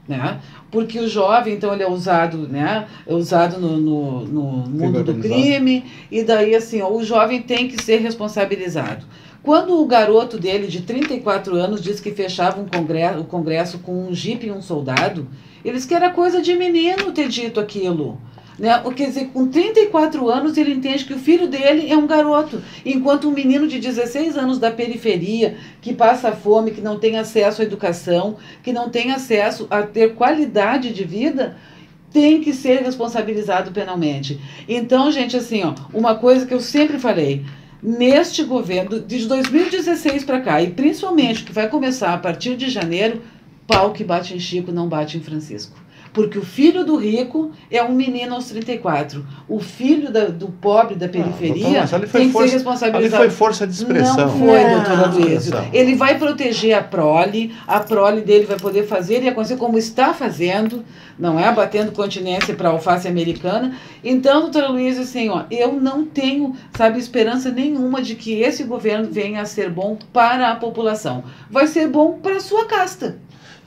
Né? Porque o jovem, então, ele é usado, né? É usado no mundo do crime, e daí, assim, ó, o jovem tem que ser responsabilizado. Quando o garoto dele, de 34 anos, diz que fechava o congresso com um jipe e um soldado, eles que era coisa de menino ter dito aquilo. Né? Quer dizer, com 34 anos ele entende que o filho dele é um garoto, enquanto um menino de 16 anos da periferia, que passa fome, que não tem acesso à educação, que não tem acesso a ter qualidade de vida, tem que ser responsabilizado penalmente. Então, gente, assim, ó, uma coisa que eu sempre falei, neste governo, de 2016 para cá, e principalmente que vai começar a partir de janeiro, pau que bate em Chico não bate em Francisco. Porque o filho do rico é um menino aos 34. O filho do pobre da periferia tem que ser responsabilizado. Ali foi força de expressão. Não foi, doutora Luiz. Ele vai proteger a prole dele vai poder fazer e acontecer como está fazendo, não é? Batendo continência para a alface americana. Então, doutora Luiz, assim, ó, eu não tenho, esperança nenhuma de que esse governo venha a ser bom para a população. Vai ser bom para a sua casta.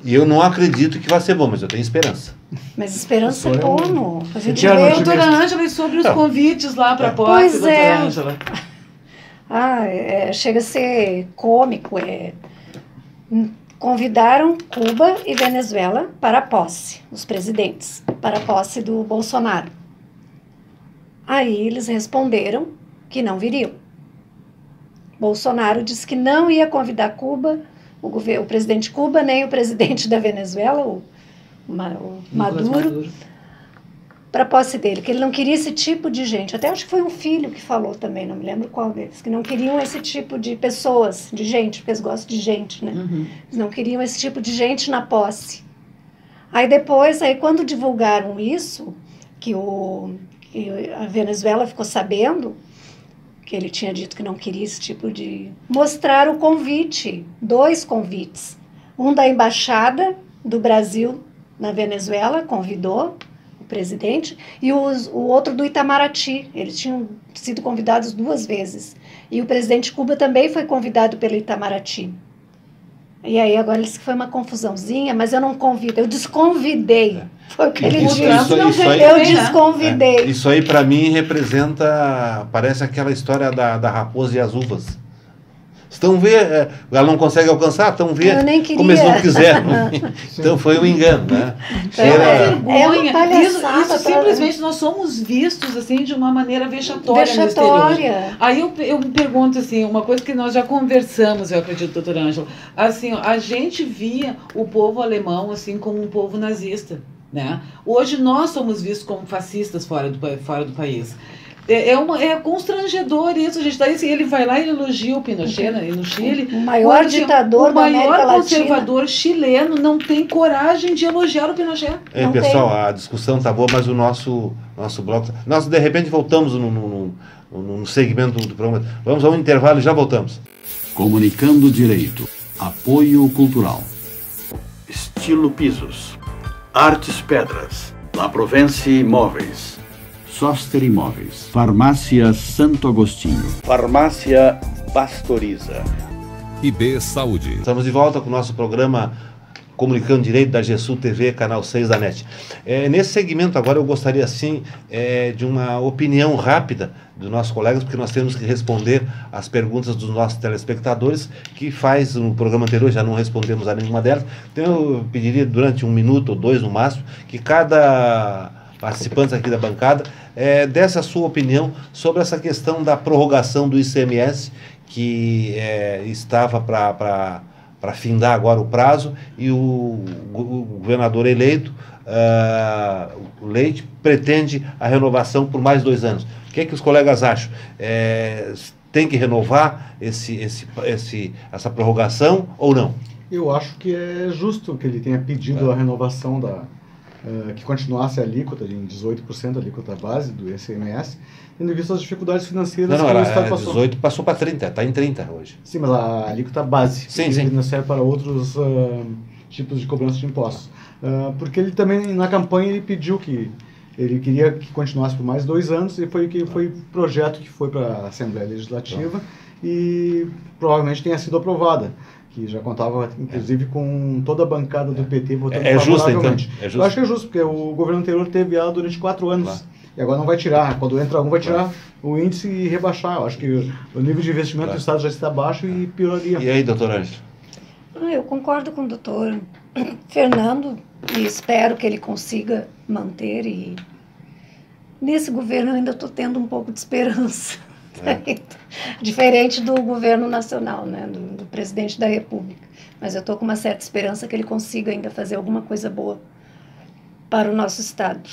E eu não acredito que vai ser bom, mas eu tenho esperança. Mas esperança é como? A gente vê, doutora Ângela, e sobre os convites lá para a posse, doutora Ângela. Chega a ser cômico. Convidaram Cuba e Venezuela para a posse, os presidentes, para a posse do Bolsonaro. Aí eles responderam que não viriam. Bolsonaro disse que não ia convidar Cuba, o presidente de Cuba, nem o presidente da Venezuela, o Maduro, para a posse dele, que ele não queria esse tipo de gente. Até acho que foi um filho que falou também, não me lembro qual deles, que não queriam esse tipo de pessoas, de gente, porque eles gostam de gente, né? Uhum. Eles não queriam esse tipo de gente na posse. Aí depois, quando divulgaram isso, que a Venezuela ficou sabendo, que ele tinha dito que não queria esse tipo de... Mostraram o convite, 2 convites. Um da embaixada do Brasil na Venezuela, convidou o presidente, e o outro do Itamaraty. Eles tinham sido convidados 2 vezes. E o presidente de Cuba também foi convidado pelo Itamaraty. E aí agora eles foi uma confusãozinha, mas eu não convido, eu desconvidei. Foi o que ele disse. Eu desconvidei. Isso aí para mim representa, parece aquela história da raposa e as uvas. Estão ver, ela não consegue alcançar, estão ver como eles não quiseram. Então foi um engano, né? Então, vergonha. Isso simplesmente nós somos vistos assim de uma maneira vexatória no exterior. Aí eu me pergunto assim, uma coisa que nós já conversamos, eu acredito, doutor Ângelo, assim, a gente via o povo alemão assim como um povo nazista, né? Hoje nós somos vistos como fascistas fora do país. É constrangedor isso, gente. Daí assim, ele vai lá e elogia o Pinochet no Chile. O maior ditador da América Latina. O maior conservador chileno não tem coragem de elogiar o Pinochet. Pessoal, a discussão tá boa, mas o nosso bloco... Nós, de repente, voltamos no segmento do programa. Vamos a um intervalo e já voltamos. Comunicando Direito. Apoio Cultural. Estilo Pisos. Artes Pedras. La Provence Imóveis. Soster Imóveis, Farmácia Santo Agostinho, Farmácia Pastoriza. IB Saúde. Estamos de volta com o nosso programa Comunicando Direito da GESUL TV, canal 6 da NET. Nesse segmento agora eu gostaria sim de uma opinião rápida dos nossos colegas, porque nós temos que responder as perguntas dos nossos telespectadores, que faz no programa anterior, já não respondemos a nenhuma delas. Então eu pediria durante 1 minuto ou 2 no máximo, que cada participante aqui da bancada desse a sua opinião sobre essa questão da prorrogação do ICMS, que estava para findar agora o prazo, e o governador eleito, o Leite, pretende a renovação por mais 2 anos. O que é que os colegas acham? Tem que renovar essa prorrogação ou não? Eu acho que é justo que ele tenha pedido a renovação que continuasse a alíquota em 18%, a alíquota base do ICMS, tendo em vista as dificuldades financeiras que o Estado passou. 18 passou para 30, está em 30 hoje. Sim, mas a alíquota base, sim. Não serve para outros tipos de cobrança de impostos. Porque ele também, na campanha, ele pediu que ele queria que continuasse por mais 2 anos, e foi o projeto que foi para a Assembleia Legislativa e provavelmente tenha sido aprovada, que já contava, inclusive, com toda a bancada do PT votando favoravelmente. Então? Eu acho que é justo, porque o governo anterior teve ela durante 4 anos. Claro. E agora não vai tirar. Quando entra algum, vai tirar o índice e rebaixar. Eu acho que o nível de investimento do Estado já está baixo e pioraria. E aí, doutor Ângelo? Eu concordo com o doutor Fernando e espero que ele consiga manter. E nesse governo eu ainda estou tendo um pouco de esperança. Diferente do governo nacional, né, do presidente da República. Mas eu estou com uma certa esperança que ele consiga ainda fazer alguma coisa boa para o nosso Estado.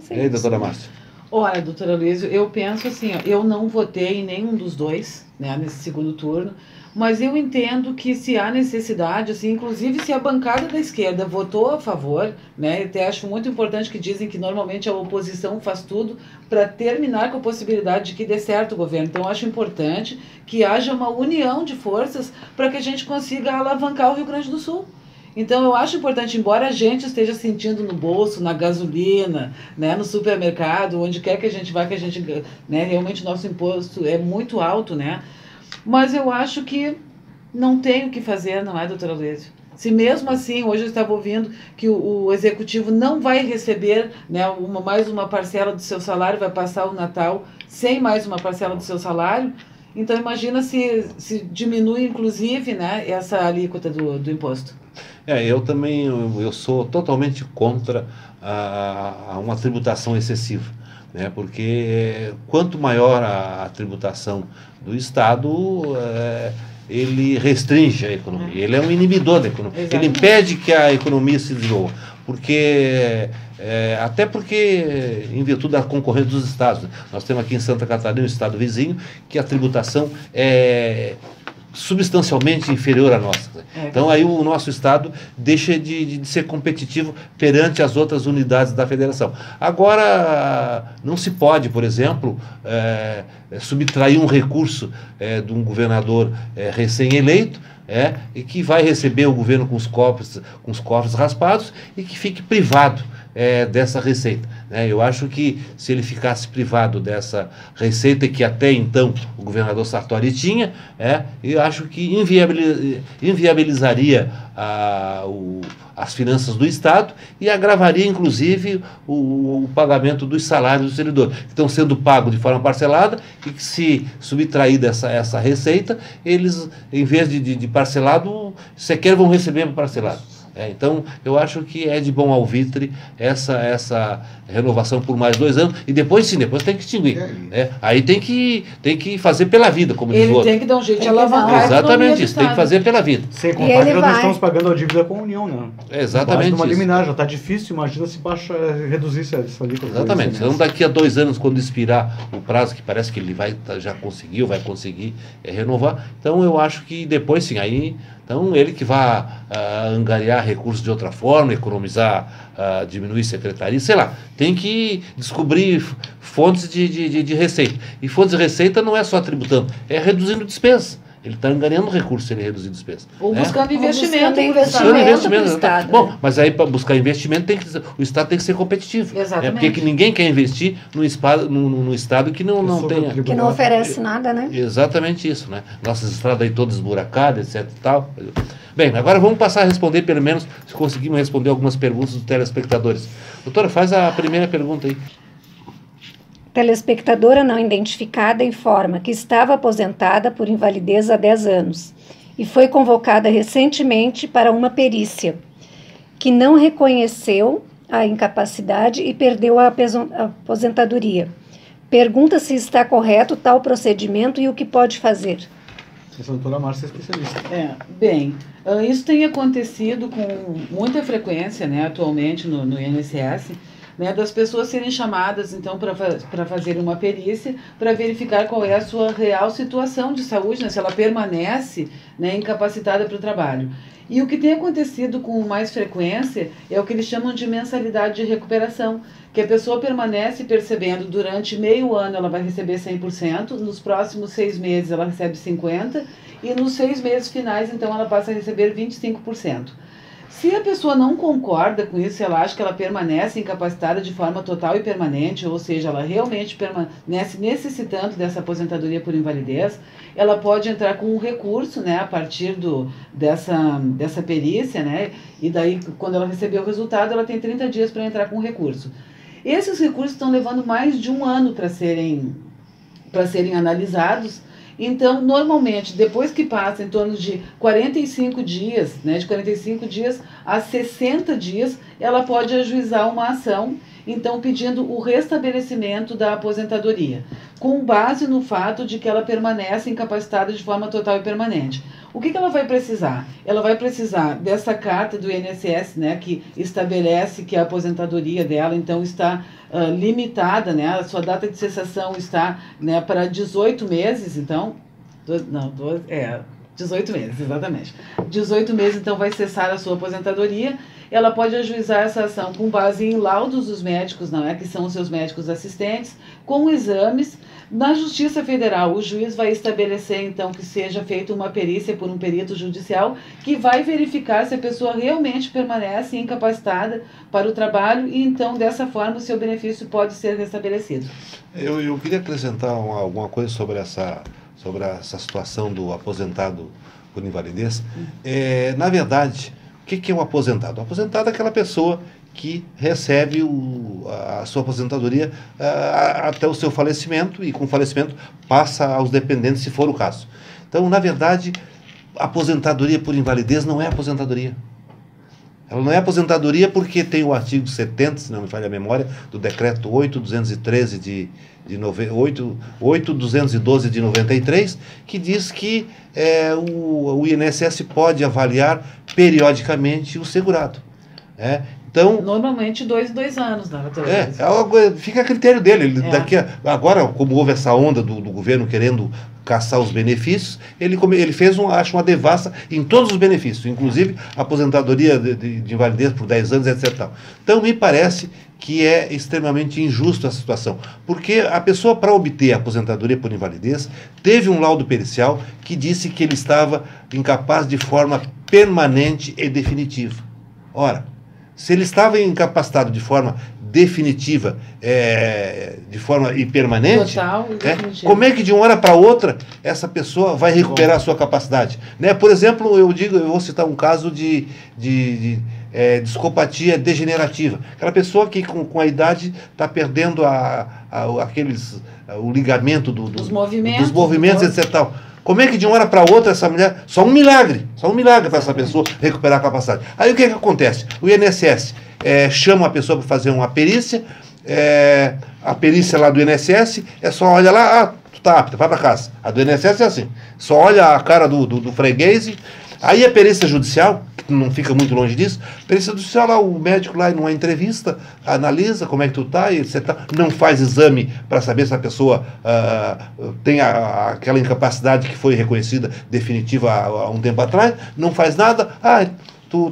E aí, doutora Márcia? Olha, doutora Luísa, eu penso assim, eu não votei em nenhum dos dois, né, nesse segundo turno, mas eu entendo que se há necessidade, assim, inclusive se a bancada da esquerda votou a favor, né, até acho muito importante que dizem que normalmente a oposição faz tudo para terminar com a possibilidade de que dê certo o governo. Então acho importante que haja uma união de forças para que a gente consiga alavancar o Rio Grande do Sul. Então eu acho importante, embora a gente esteja sentindo no bolso, na gasolina, né, no supermercado, onde quer que a gente vá, que a gente, né, realmente nosso imposto é muito alto, né? Mas eu acho que não tem o que fazer, não é, doutora Luísa? Se mesmo assim, hoje eu estava ouvindo que o executivo não vai receber, né, mais uma parcela do seu salário, vai passar o Natal sem mais uma parcela do seu salário, então imagina se diminui, inclusive, né, essa alíquota do imposto. Eu também eu sou totalmente contra uma tributação excessiva, né? Porque quanto maior a tributação do Estado, ele restringe a economia, ele é um inibidor da economia. Exatamente. Ele impede que a economia se desenvolva, até porque, em virtude da concorrência dos estados, né? Nós temos aqui em Santa Catarina, um estado vizinho, que a tributação é substancialmente inferior à nossa. Então aí o nosso estado deixa de ser competitivo perante as outras unidades da federação. Agora, não se pode, por exemplo, subtrair um recurso de um governador recém-eleito, e que vai receber o governo com os cofres raspados e que fique privado dessa receita. Eu acho que se ele ficasse privado dessa receita que até então o governador Sartori tinha, eu acho que inviabilizaria as finanças do Estado e agravaria, inclusive, o pagamento dos salários do servidor, que estão sendo pagos de forma parcelada e que, se subtrair essa receita, eles, em vez de parcelado, sequer vão receber parcelado. Então, eu acho que é de bom alvitre essa renovação por mais 2 anos, e depois sim, depois tem que extinguir. Aí tem que fazer pela vida, como diz o outro. Ele tem que dar um jeito de alavancar. Exatamente isso, tem que fazer pela vida. Sem contar que nós estamos pagando a dívida com a União, né? Exatamente uma isso. liminar, já está difícil, imagina se reduzir essa alíquota. Exatamente, então daqui a 2 anos, quando expirar o prazo, que parece que ele vai conseguir renovar, então eu acho que depois sim, aí... Então, ele que vai angariar recursos de outra forma, economizar, diminuir secretaria, sei lá, tem que descobrir fontes de receita. E fontes de receita não é só tributando, é reduzindo despesas. Ele está angariando recursos se ele reduzir despesas. Ou buscando investimento. Buscando investimento do Estado. Bom, mas aí para buscar investimento, o Estado tem que ser competitivo. Exatamente. Porque ninguém quer investir num Estado que não tenha... Que não oferece nada, né? Exatamente isso, né? Nossas estradas aí todas esburacadas, etc e tal. Bem, agora vamos passar a responder, pelo menos, se conseguimos responder algumas perguntas dos telespectadores. Doutora, faz a primeira pergunta aí. Telespectadora não identificada informa que estava aposentada por invalidez há 10 anos e foi convocada recentemente para uma perícia, que não reconheceu a incapacidade e perdeu a aposentadoria. Pergunta se está correto tal procedimento e o que pode fazer. A doutora Márcia é especialista. Bem, isso tem acontecido com muita frequência, né, atualmente no INSS, né, das pessoas serem chamadas, então, para fazer uma perícia, para verificar qual é a sua real situação de saúde, né, se ela permanece, né, incapacitada para o trabalho. E o que tem acontecido com mais frequência é o que eles chamam de mensalidade de recuperação, que a pessoa permanece percebendo durante meio ano ela vai receber 100%, nos próximos 6 meses ela recebe 50%, e nos 6 meses finais, então, ela passa a receber 25%. Se a pessoa não concorda com isso, ela acha que ela permanece incapacitada de forma total e permanente, ou seja, ela realmente permanece necessitando dessa aposentadoria por invalidez, ela pode entrar com um recurso, né, a partir dessa perícia, né, e daí, quando ela receber o resultado, ela tem 30 dias para entrar com o recurso. Esses recursos estão levando mais de 1 ano para serem analisados. Então, normalmente, depois que passa em torno de 45 dias, né, de 45 dias a 60 dias, ela pode ajuizar uma ação, então pedindo o restabelecimento da aposentadoria, com base no fato de que ela permanece incapacitada de forma total e permanente. O que ela vai precisar? Ela vai precisar dessa carta do INSS, né, que estabelece que a aposentadoria dela, então, está limitada, né, a sua data de cessação está, né, para 18 meses, então, 18 meses, exatamente. 18 meses, então, vai cessar a sua aposentadoria. Ela pode ajuizar essa ação com base em laudos dos médicos, não é, que são os seus médicos assistentes, com exames. Na Justiça Federal, o juiz vai estabelecer, então, que seja feita uma perícia por um perito judicial que vai verificar se a pessoa realmente permanece incapacitada para o trabalho e, então, dessa forma, o seu benefício pode ser restabelecido. Eu queria acrescentar alguma coisa sobre essa situação do aposentado por invalidez. Na verdade, o que é um aposentado? O aposentado é aquela pessoa que recebe a sua aposentadoria até o seu falecimento, e com o falecimento passa aos dependentes, se for o caso. Então, na verdade, a aposentadoria por invalidez não é aposentadoria. Ela não é aposentadoria porque tem o artigo 70, se não me falha a memória, do decreto 8.213 8.212 de 93, que diz que o INSS pode avaliar periodicamente o segurado. Então, normalmente 2 anos, né? Fica a critério dele. Agora, como houve essa onda do governo querendo caçar os benefícios, ele fez uma devassa em todos os benefícios, inclusive a aposentadoria de invalidez por 10 anos, etc. Então, me parece que é extremamente injusto essa situação. Porque a pessoa, para obter a aposentadoria por invalidez, teve um laudo pericial que disse que ele estava incapaz de forma permanente e definitiva. Ora, se ele estava incapacitado de forma definitiva, de forma permanente, total, como é que de uma hora para outra essa pessoa vai recuperar a sua capacidade? Né? Por exemplo, eu vou citar um caso de discopatia degenerativa. Aquela pessoa que com a idade está perdendo o ligamento dos movimentos, etc. Tal. Como é que de uma hora para outra essa mulher... Só um milagre para essa pessoa recuperar a capacidade. Aí o que acontece? O INSS chama a pessoa para fazer uma perícia, a perícia lá do INSS só olha lá, tu tá apta, vai para casa. A do INSS é assim, só olha a cara do freguês. Aí a perícia judicial, que não fica muito longe disso, a perícia judicial lá, o médico lá numa entrevista, analisa como é que tu tá, e etc. Não faz exame para saber se a pessoa tem aquela incapacidade que foi reconhecida definitiva há um tempo atrás, não faz nada, tu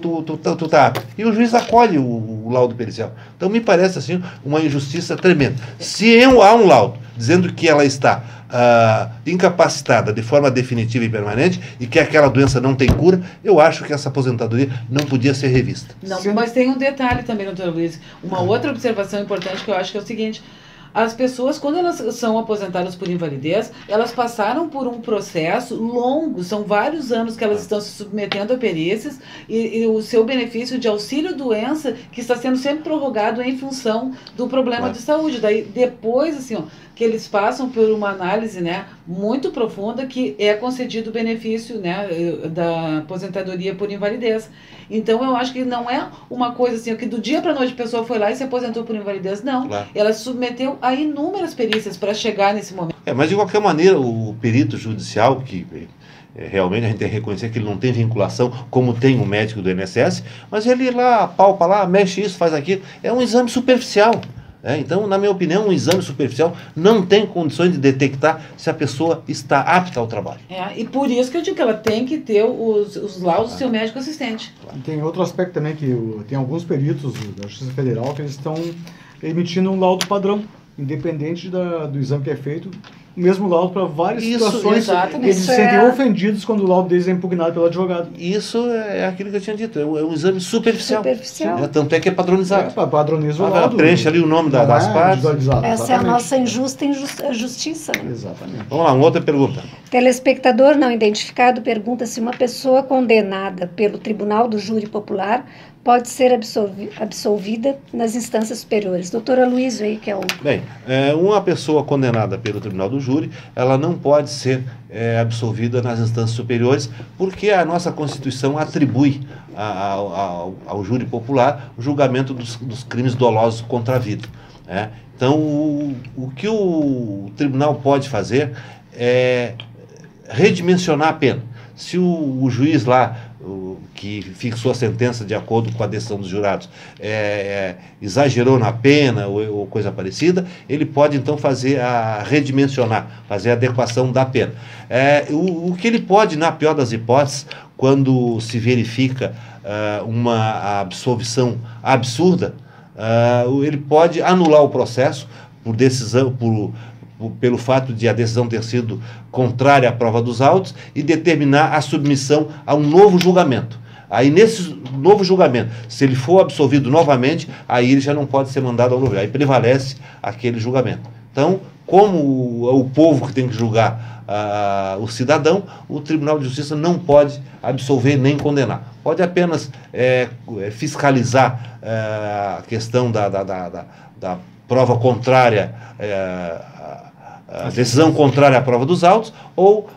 tá apto. E o juiz acolhe o laudo pericial. Então me parece assim uma injustiça tremenda. Se há um laudo dizendo que ela está incapacitada de forma definitiva e permanente e que aquela doença não tem cura, eu acho que essa aposentadoria não podia ser revista. Não, mas tem um detalhe também, doutor Luiz. Uma outra observação importante que eu acho que é o seguinte: as pessoas, quando elas são aposentadas por invalidez, elas passaram por um processo longo, são vários anos que elas estão se submetendo a perícias, e o seu benefício de auxílio-doença, que está sendo sempre prorrogado em função do problema de saúde. Daí, depois, assim, que eles passam por uma análise, né, muito profunda, que é concedido o benefício, né, da aposentadoria por invalidez. Então, eu acho que não é uma coisa assim, que do dia para a noite a pessoa foi lá e se aposentou por invalidez. Não. Claro. Ela se submeteu a inúmeras perícias para chegar nesse momento. Mas, de qualquer maneira, o perito judicial, que realmente a gente tem que reconhecer que ele não tem vinculação, como tem o médico do INSS, mas ele lá, palpa lá, mexe isso, faz aquilo. É um exame superficial. Então, na minha opinião, um exame superficial não tem condições de detectar se a pessoa está apta ao trabalho. E por isso que eu digo que ela tem que ter os laudos do seu médico assistente. E tem outro aspecto também, que tem alguns peritos da Justiça Federal que eles estão emitindo um laudo padrão, independente do exame que é feito, o mesmo laudo para várias situações. Exatamente. Eles se sentem ofendidos quando o laudo deles é impugnado pelo advogado. Isso é aquilo que eu tinha dito, é um exame superficial. Tanto é que é padronizado. Padroniza o laudo. Preenche ali o nome das partes. Essa é a nossa injusta justiça. Né? Exatamente. Vamos lá, uma outra pergunta. Telespectador não identificado pergunta se uma pessoa condenada pelo Tribunal do Júri Popular pode ser absolvida nas instâncias superiores. Doutora Luiz, aí que é o... Bem, uma pessoa condenada pelo Tribunal do Júri, ela não pode ser absolvida nas instâncias superiores, porque a nossa Constituição atribui ao júri popular o julgamento dos crimes dolosos contra a vida. Então, o que o tribunal pode fazer é redimensionar a pena. Se o juiz lá, que fixou a sentença de acordo com a decisão dos jurados, exagerou na pena ou coisa parecida, ele pode então redimensionar, fazer a adequação da pena. O que ele pode, na pior das hipóteses, quando se verifica uma absolvição absurda, ele pode anular o processo por decisão, pelo fato de a decisão ter sido contrária à prova dos autos, e determinar a submissão a um novo julgamento. Aí, nesse novo julgamento, se ele for absolvido novamente, aí ele já não pode ser mandado ao lugar, aí prevalece aquele julgamento. Então, como o povo que tem que julgar o cidadão, o Tribunal de Justiça não pode absolver nem condenar. Pode apenas fiscalizar a questão da prova contrária, a decisão contrária à prova dos autos, ou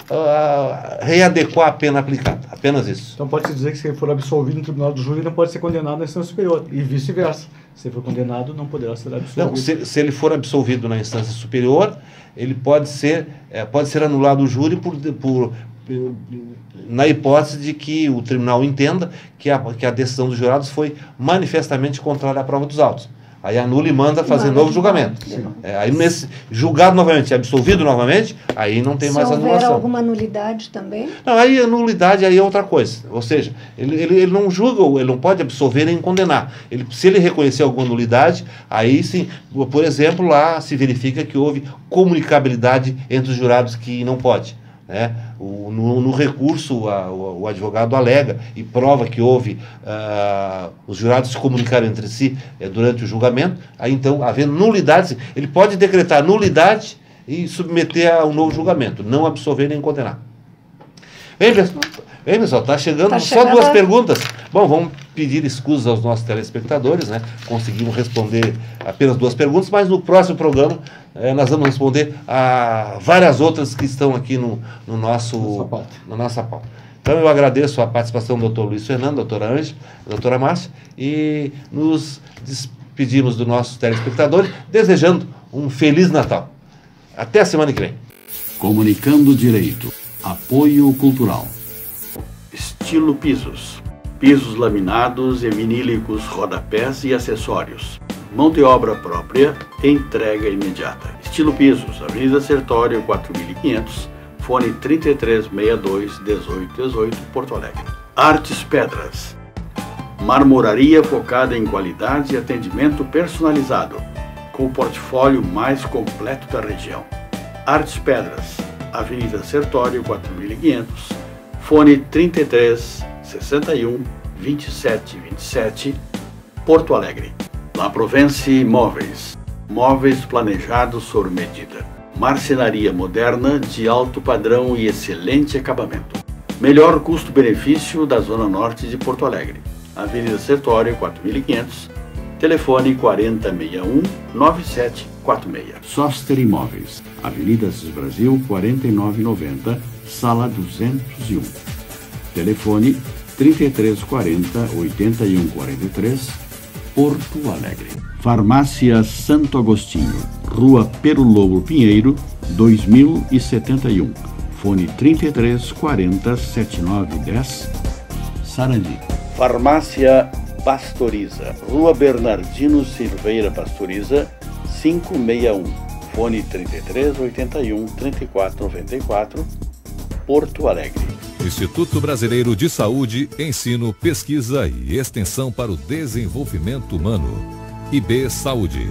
readequar a pena aplicada. Apenas isso. Então pode-se dizer que se ele for absolvido no Tribunal do Júri, não pode ser condenado na instância superior, e vice-versa. Se ele for condenado, não poderá ser absolvido. Não, se ele for absolvido na instância superior, ele pode ser anulado o júri na hipótese de que o tribunal entenda que a decisão dos jurados foi manifestamente contrária à prova dos autos. aí anula e manda fazer novo julgamento. Aí nesse julgado novamente, absolvido novamente, aí não tem mais anulação. Se houver alguma nulidade também? Não, aí a nulidade aí é outra coisa. Ou seja, ele não julga, ele não pode absolver nem condenar. Se ele reconhecer alguma nulidade, aí sim, por exemplo, lá se verifica que houve comunicabilidade entre os jurados que não pode. Né? No recurso, o advogado alega e prova que houve, os jurados se comunicaram entre si durante o julgamento, aí então, havendo nulidades, ele pode decretar nulidade e submeter a um novo julgamento, não absolver nem condenar. Bem, pessoal, está chegando só 2 perguntas. Bom, vamos pedir escusas aos nossos telespectadores, né? Conseguimos responder apenas 2 perguntas, mas no próximo programa nós vamos responder a várias outras que estão aqui na nossa pauta. Então eu agradeço a participação do Dr. Luiz Fernando, doutora Ângela, doutora Márcia, e nos despedimos dos nossos telespectadores, desejando um Feliz Natal. Até a semana que vem. Comunicando Direito. Apoio Cultural. Estilo Pisos. Pisos laminados e vinílicos, rodapés e acessórios. Mão de obra própria, entrega imediata. Estilo Pisos, Avenida Sertório 4500, fone 3362-1818, Porto Alegre. Artes Pedras. Marmoraria focada em qualidade e atendimento personalizado, com o portfólio mais completo da região. Artes Pedras, Avenida Sertório 4500, fone 3361-2727, Porto Alegre. La Provence Móveis. Móveis planejados sob medida. Marcenaria moderna de alto padrão e excelente acabamento. Melhor custo-benefício da Zona Norte de Porto Alegre. Avenida Sertório 4500, telefone 4061-9746. Soster Imóveis. Avenida Assis Brasil 4990, sala 201. Telefone 3340-8143, Porto Alegre. Farmácia Santo Agostinho, Rua Perulobo Pinheiro, 2071. Fone 3340-7910, Sarandi. Farmácia Pastoriza, Rua Bernardino Silveira Pastoriza, 561. Fone 3381-3494, Porto Alegre. Instituto Brasileiro de Saúde, Ensino, Pesquisa e Extensão para o Desenvolvimento Humano. IB Saúde.